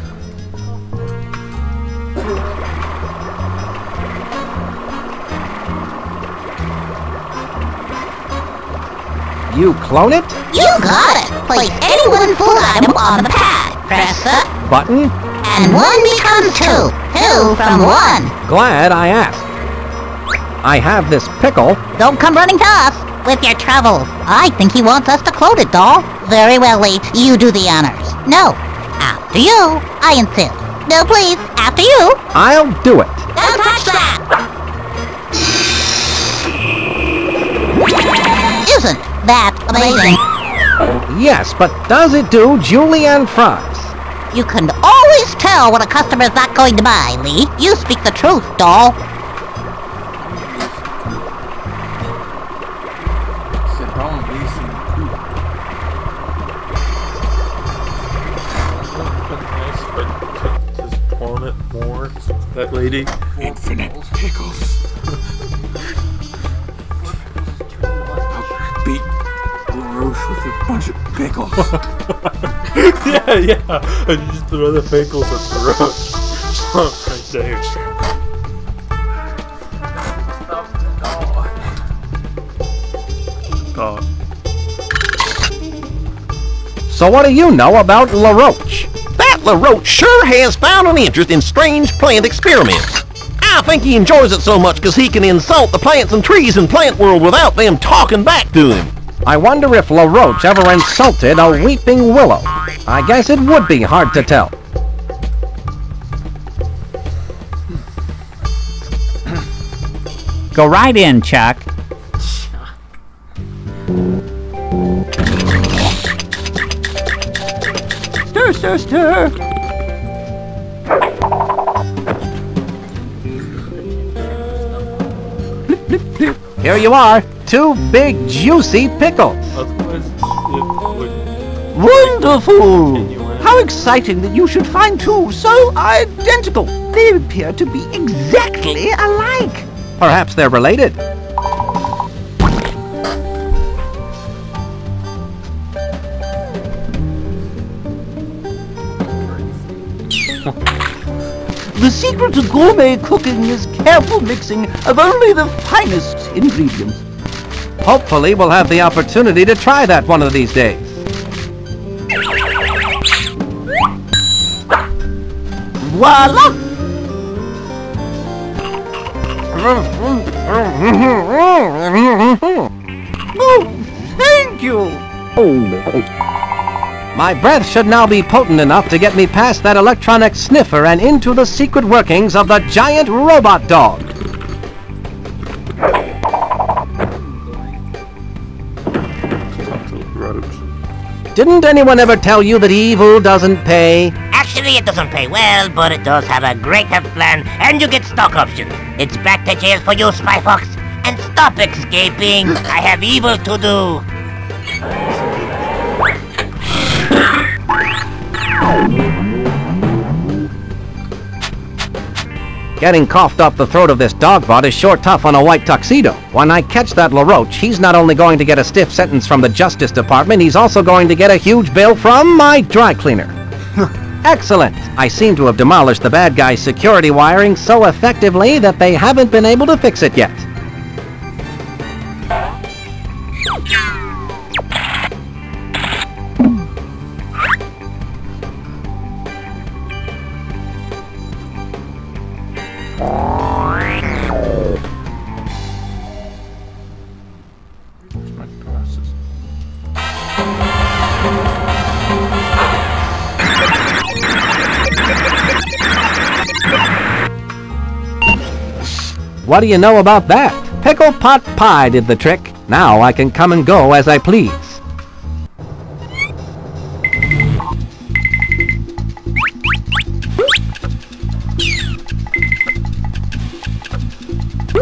You clone it? You got it! Place any one full item on the pad. Press the Button? and 1 becomes 2. 2 from 1. Glad I asked. I have this pickle. Don't come running to us with your troubles. I think he wants us to clone it, doll. Very well, Lee. You do the honors. No. After you. I insist. No, please. After you. I'll do it. Don't touch that! Isn't that amazing? Yes, but does it do julienne fries? You can always tell when a customer's not going to buy, Lee. You speak the truth, doll. That lady. Infinite pickles. I'll beat LaRoche with a bunch of pickles. yeah. And you just throw the pickles at LaRoche. Right there. God. So what do you know about LaRoche? That LaRoche sure has found an interest in strange plant experiments. I think he enjoys it so much because he can insult the plants and trees in plant world without them talking back to him. I wonder if LaRoche ever insulted a weeping willow. I guess it would be hard to tell. Go right in, Chuck. Stir, stir, stir. Blip, blip, blip. Here you are, 2 big juicy pickles. Wonderful! How exciting that you should find two so identical. They appear to be exactly alike. Perhaps they're related. The secret to gourmet cooking is careful mixing of only the finest ingredients. Hopefully we'll have the opportunity to try that one of these days. Voila! Oh, thank you! My breath should now be potent enough to get me past that electronic sniffer and into the secret workings of the giant robot dog. Didn't anyone ever tell you that evil doesn't pay? Actually, it doesn't pay well, but it does have a great health plan, and you get stock options. It's back to jail for you, Spy Fox. And stop escaping. I have evil to do. Getting coughed up the throat of this dogbot is sure tough on a white tuxedo. When I catch that LaRoche, he's not only going to get a stiff sentence from the Justice Department, he's also going to get a huge bill from my dry cleaner. Excellent! I seem to have demolished the bad guy's security wiring so effectively that they haven't been able to fix it yet. What do you know about that? Pickle pot pie did the trick. Now I can come and go as I please.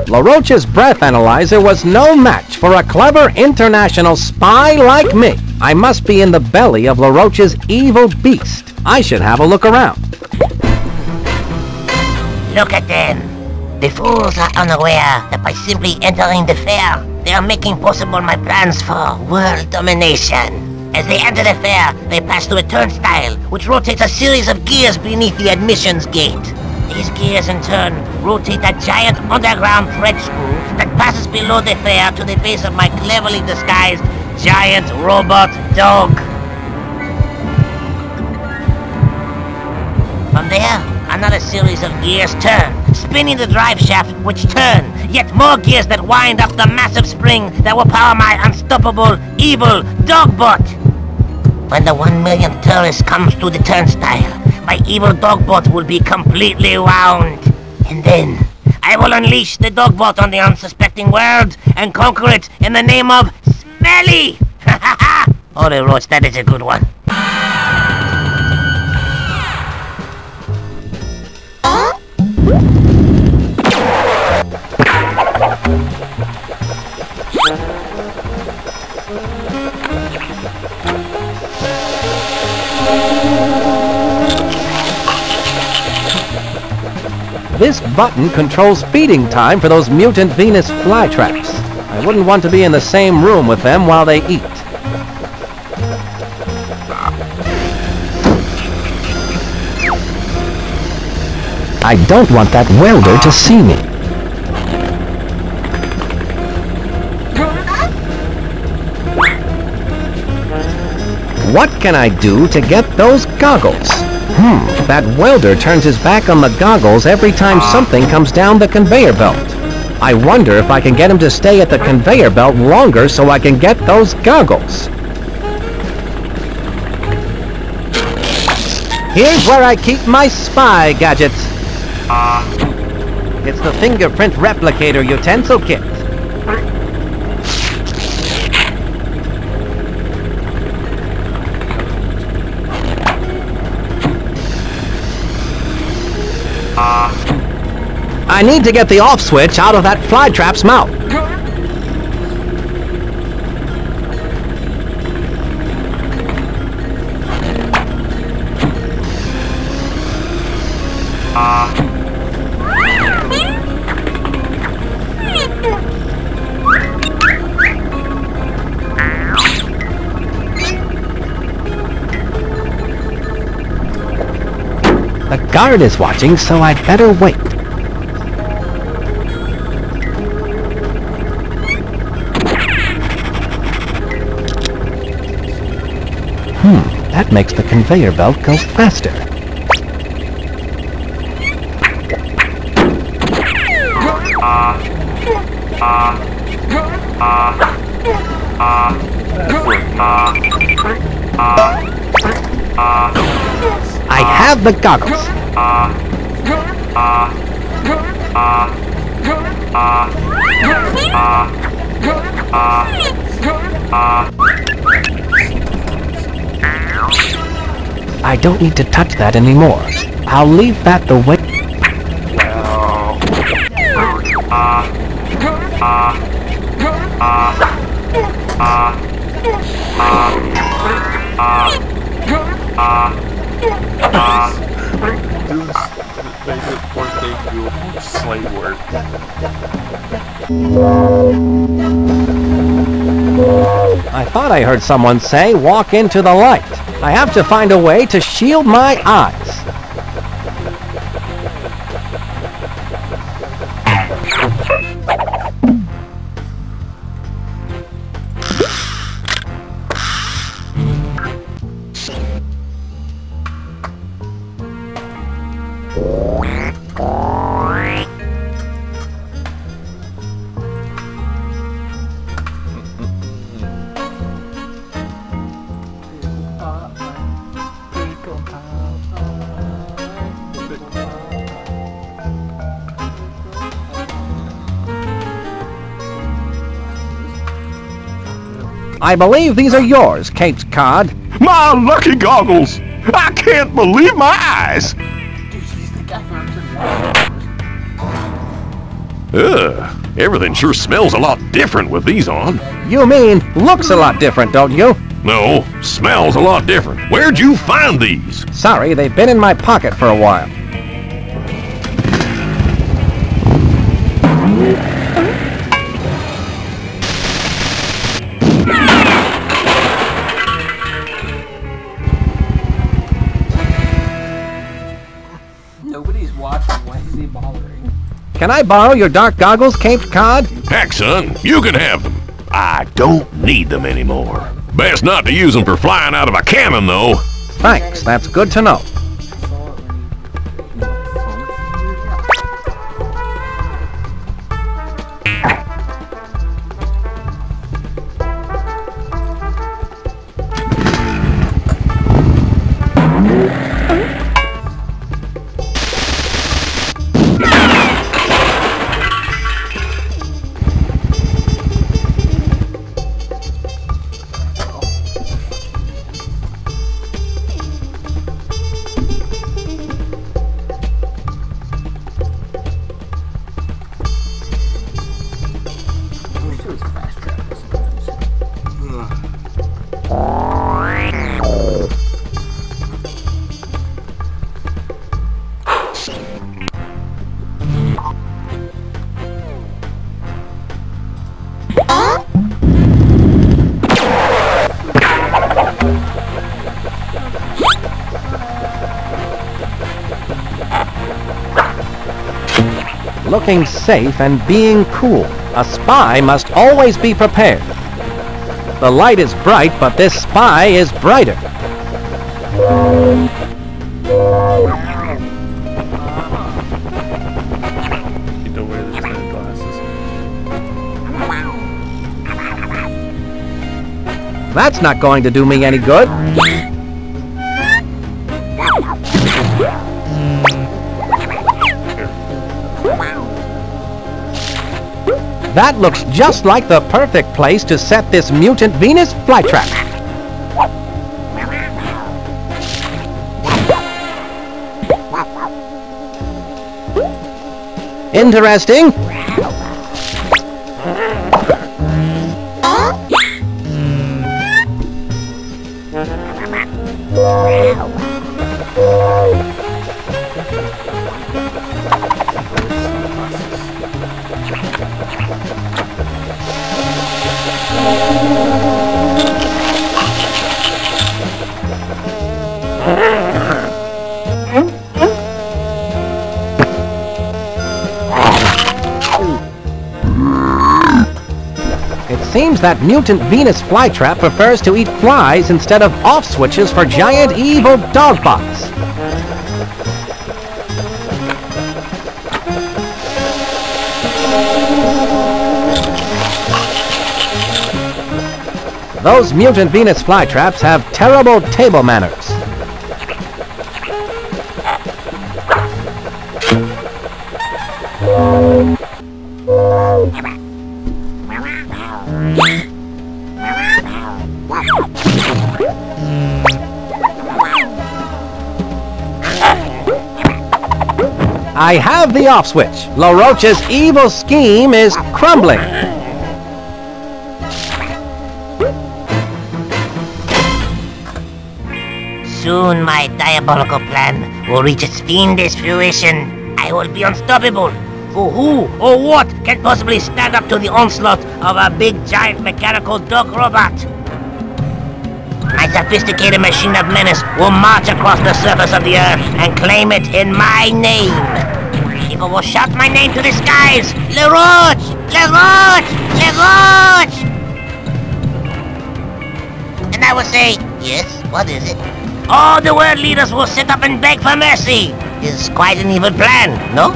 LaRoche's breath analyzer was no match for a clever international spy like me. I must be in the belly of LaRoche's evil beast. I should have a look around. Look at them. The fools are unaware that by simply entering the fair, they are making possible my plans for world domination. As they enter the fair, they pass through a turnstile, which rotates a series of gears beneath the admissions gate. These gears, in turn, rotate a giant underground thread screw that passes below the fair to the base of my cleverly disguised giant robot dog. From there, another series of gears turn, spinning the drive shaft, which turn, yet more gears that wind up the massive spring that will power my unstoppable, evil dogbot. When the 1 millionth tourist comes to the turnstile, my evil dogbot will be completely wound. And then, I will unleash the dogbot on the unsuspecting world and conquer it in the name of Smelly! Ha ha ha! Oh, the roast, that is a good one. This button controls feeding time for those mutant Venus flytraps. I wouldn't want to be in the same room with them while they eat. I don't want that welder to see me. What can I do to get those goggles? That welder turns his back on the goggles every time something comes down the conveyor belt. I wonder if I can get him to stay at the conveyor belt longer so I can get those goggles. Here's where I keep my spy gadgets. It's the fingerprint replicator utensil kit. I need to get the off switch out of that flytrap's mouth. The guard is watching, so I'd better wait. That makes the conveyor belt go faster. I have the goggles. I don't need to touch that anymore. I'll leave that the way... I thought I heard someone say, walk into the light. I have to find a way to shield my eyes. I believe these are yours, Caped Cod. My lucky goggles! I can't believe my eyes! Ugh, everything sure smells a lot different with these on. You mean, looks a lot different, don't you? No, smells a lot different. Where'd you find these? Sorry, they've been in my pocket for a while. Nobody's watching. Why is he bothering? Can I borrow your dark goggles, Caped Cod? Heck, son, you can have them. I don't need them anymore. Best not to use them for flying out of a cannon, though. Thanks, that's good to know. Looking safe and being cool. A spy must always be prepared. The light is bright, but this spy is brighter. Need to wear the tinted glasses. That's not going to do me any good. That looks just like the perfect place to set this mutant Venus flytrap. Interesting. It seems that mutant Venus flytrap prefers to eat flies instead of off switches for giant evil dogbots. Those mutant Venus flytraps have terrible table manners. I have the off switch. LaRoche's evil scheme is crumbling. Soon my diabolical plan will reach its fiendish fruition. I will be unstoppable. For who or what can possibly stand up to the onslaught of a big giant mechanical dog robot? My sophisticated machine of menace will march across the surface of the earth and claim it in my name. People will shout my name to the skies. LaRoche! LaRoche! LaRoche! And I will say, yes, what is it? All the world leaders will sit up and beg for mercy. It's quite an evil plan, no?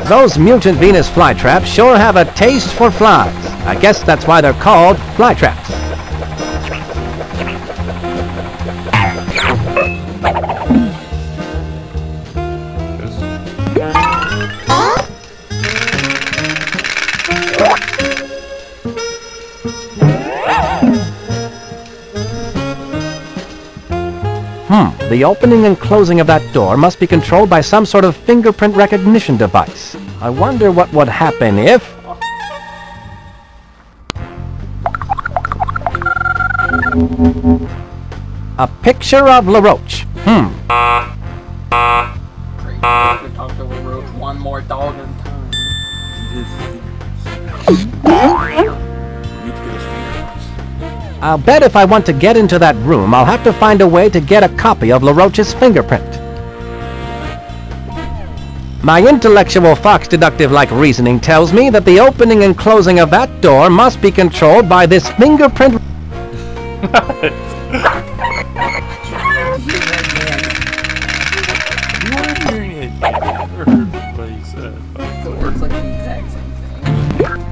Those mutant Venus flytraps sure have a taste for flies. I guess that's why they're called flytraps. The opening and closing of that door must be controlled by some sort of fingerprint recognition device. I wonder what would happen if... A picture of LaRoche. Great. I could talk to LaRoche one more doggone time. I'll bet if I want to get into that room, I'll have to find a way to get a copy of LaRoche's fingerprint. My intellectual fox deductive-like reasoning tells me that the opening and closing of that door must be controlled by this fingerprint... You weren't hearing it. I heard what he said. So it works like the exact same thing.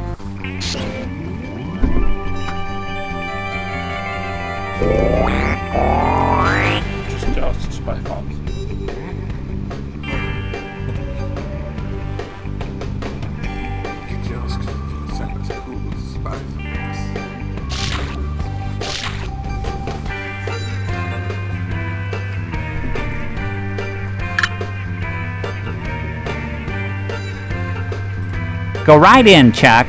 Just jealous of Spy Fox. You're jealous because you can't sound as cool as Spy Fox. Go right in, Chuck.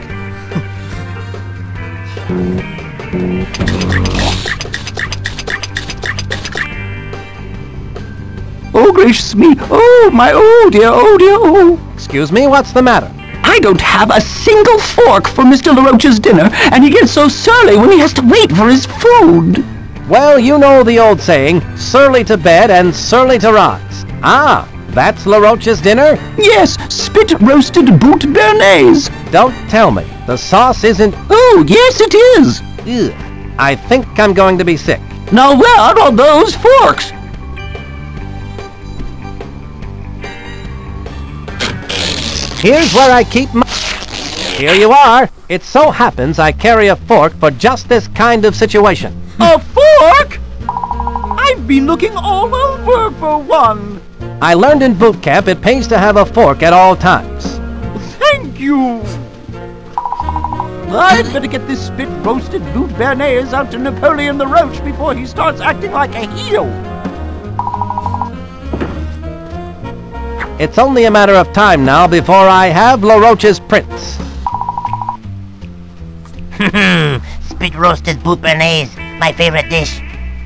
Oh, gracious me. Oh, my, oh dear, oh. Excuse me, what's the matter? I don't have a single fork for Mr. LaRoche's dinner, and he gets so surly when he has to wait for his food. Well, you know the old saying, surly to bed and surly to rise. Ah, that's LaRoche's dinner? Yes, spit-roasted boot béarnaise. Don't tell me. The sauce isn't... Oh, yes, it is. Ugh, I think I'm going to be sick. Now where are those forks? Here's where I keep my... Here you are. It so happens I carry a fork for just this kind of situation. A fork? I've been looking all over for one. I learned in boot camp it pays to have a fork at all times. Thank you. I'd better get this spit-roasted boot béarnaise out to Napoleon the Roach before he starts acting like a heel. It's only a matter of time now before I have LaRoche's prince. Spit-roasted boot béarnaise, my favorite dish.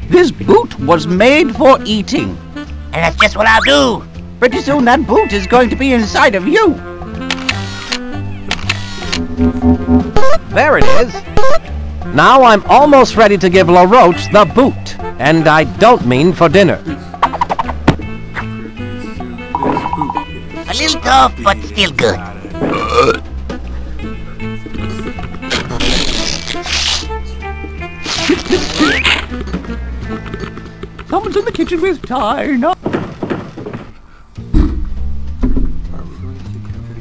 This boot was made for eating. And that's just what I'll do. Pretty soon that boot is going to be inside of you. There it is. Now I'm almost ready to give LaRoche the boot. And I don't mean for dinner. A little tough, but still good. Someone's in the kitchen with China.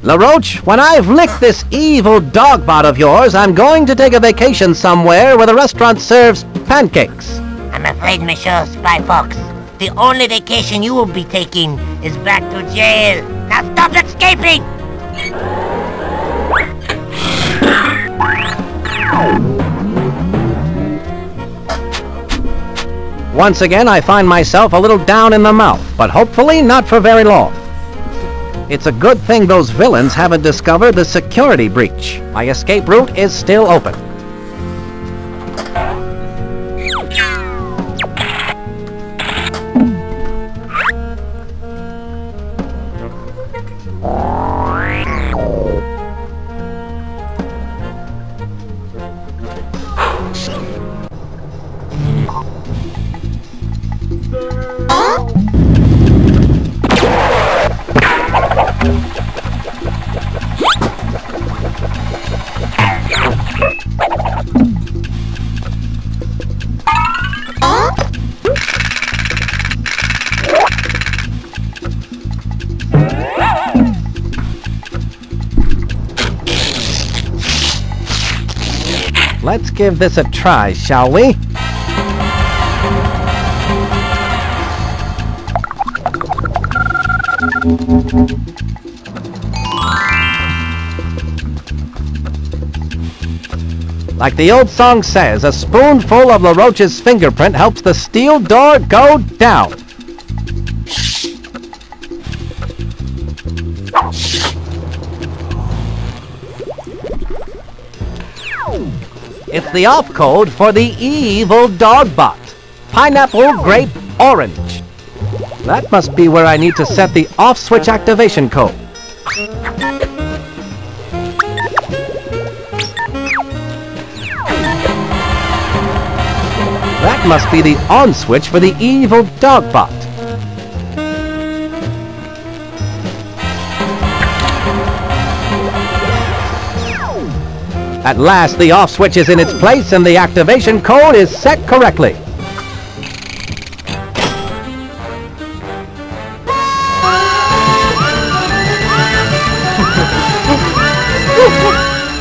LaRoche, when I've licked this evil dogbot of yours, I'm going to take a vacation somewhere where the restaurant serves pancakes. I'm afraid, Monsieur Spy Fox, the only vacation you will be taking is back to jail. Now stop escaping! Once again, I find myself a little down in the mouth, but hopefully not for very long. It's a good thing those villains haven't discovered the security breach. My escape route is still open. Let's give this a try, shall we? Like the old song says, a spoonful of LaRoche's fingerprint helps the steel door go down. It's the off code for the evil dogbot. Pineapple, grape, orange. That must be where I need to set the off switch activation code. That must be the on switch for the evil dogbot. At last, the off switch is in its place and the activation code is set correctly.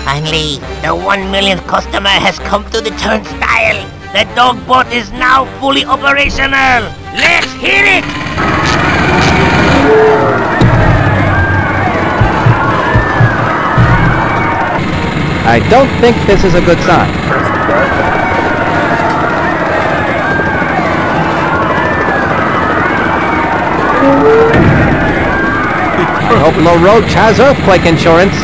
Finally, the 1 millionth customer has come to the turnstile. The dogbot is now fully operational. Let's hear it! I don't think this is a good sign. I hope LaRoche has earthquake insurance.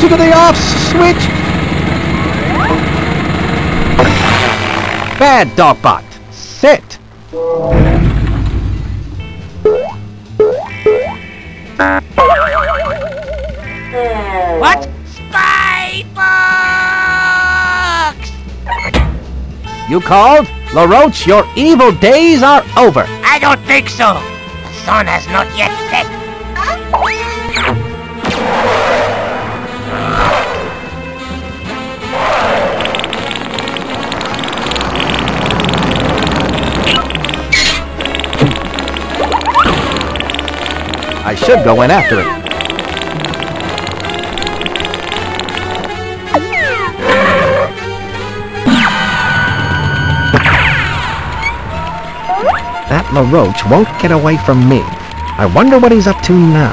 to the off switch. Bad Dogbot. Sit. What? Spybox! You called? LaRoche, your evil days are over. I don't think so. The sun has not yet set. I should go in after it. That LaRoche won't get away from me. I wonder what he's up to now.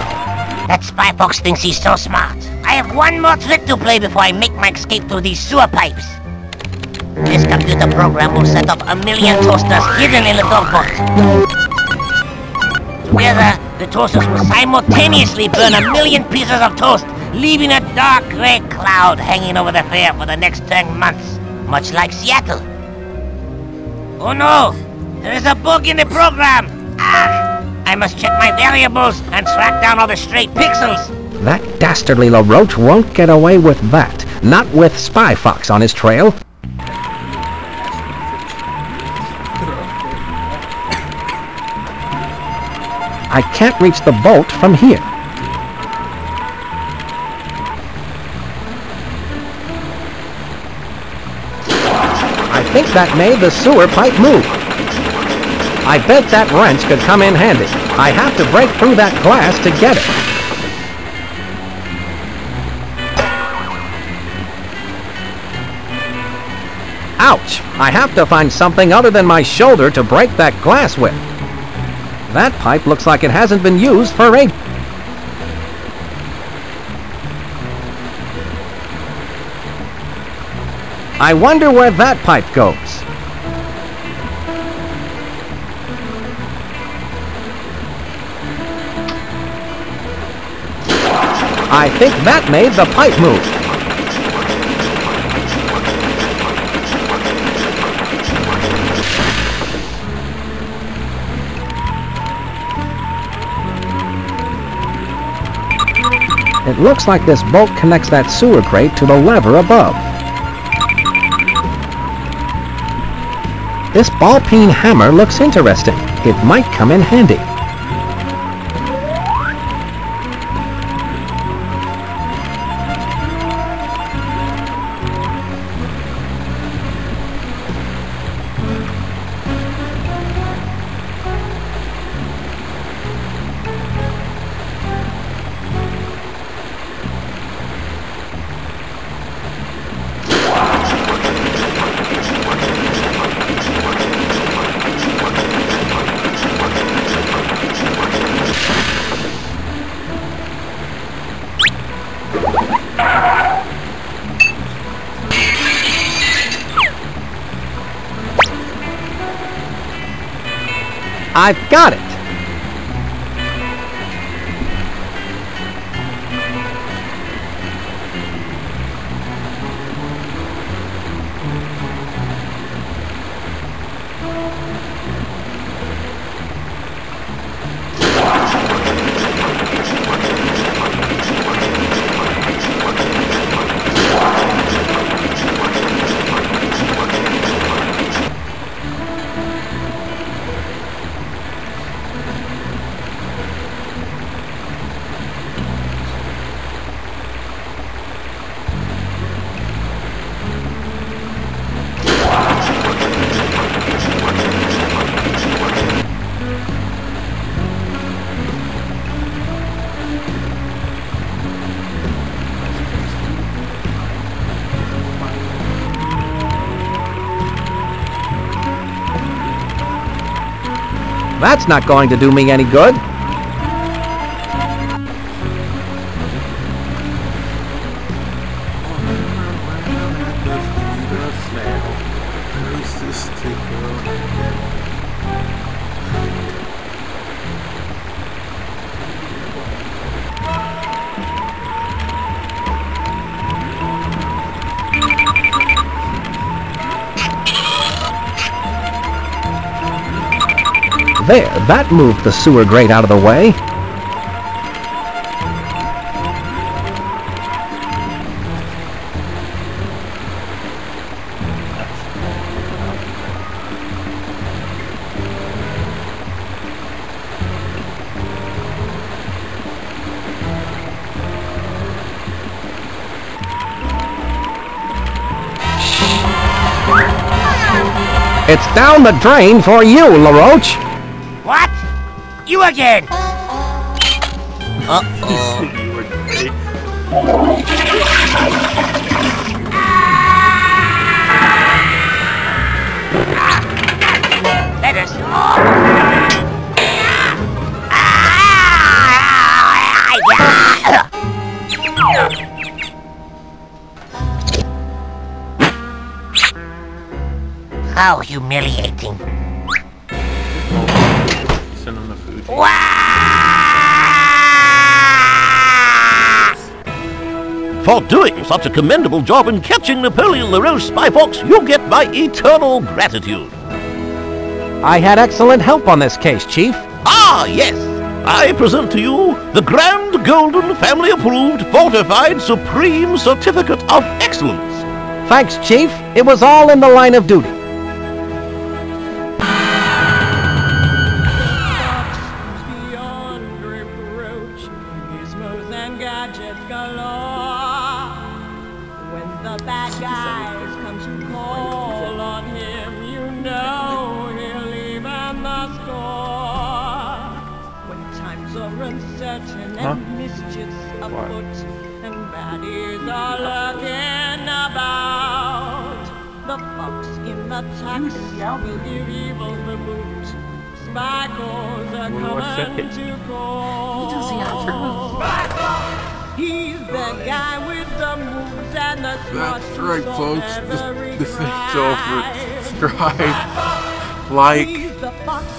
That Spybox thinks he's so smart. I have one more trick to play before I make my escape through these sewer pipes. This computer program will set up 1,000,000 toasters hidden in the dogpot. Together, the toasters will simultaneously burn 1,000,000 pieces of toast, leaving a dark gray cloud hanging over the fair for the next 10 months, much like Seattle. Oh no! There is a bug in the program! Ah! I must check my variables and track down all the stray pixels. That dastardly LaRoche won't get away with that. Not with Spy Fox on his trail. I can't reach the bolt from here. I think that made the sewer pipe move. I bet that wrench could come in handy. I have to break through that glass to get it. Ouch! I have to find something other than my shoulder to break that glass with. That pipe looks like it hasn't been used for ages. I wonder where that pipe goes. I think that made the pipe move. It looks like this bolt connects that sewer grate to the lever above. This ball-peen hammer looks interesting. It might come in handy. I've got it! That's not going to do me any good. There, that moved the sewer grate out of the way. It's down the drain for you, LaRoche. What? You again? Let us How humiliating. Send him the food. For doing such a commendable job in catching Napoleon LaRoche, Spy Fox, you get my eternal gratitude. I had excellent help on this case, Chief. Ah, yes. I present to you the Grand Golden Family Approved Fortified Supreme Certificate of Excellence. Thanks, Chief. It was all in the line of duty. Uncertain and mischiefs afoot, and baddies are lurking about. The fox in the tax will give evil the boot. Spy calls are coming to court. He's the guy with the moves and the smarts. That's right, folks. This thing's over. Subscribe, like,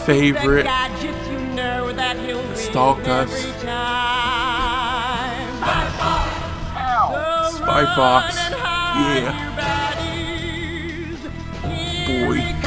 favorite, stalk us. Spy Fox, yeah. Boy.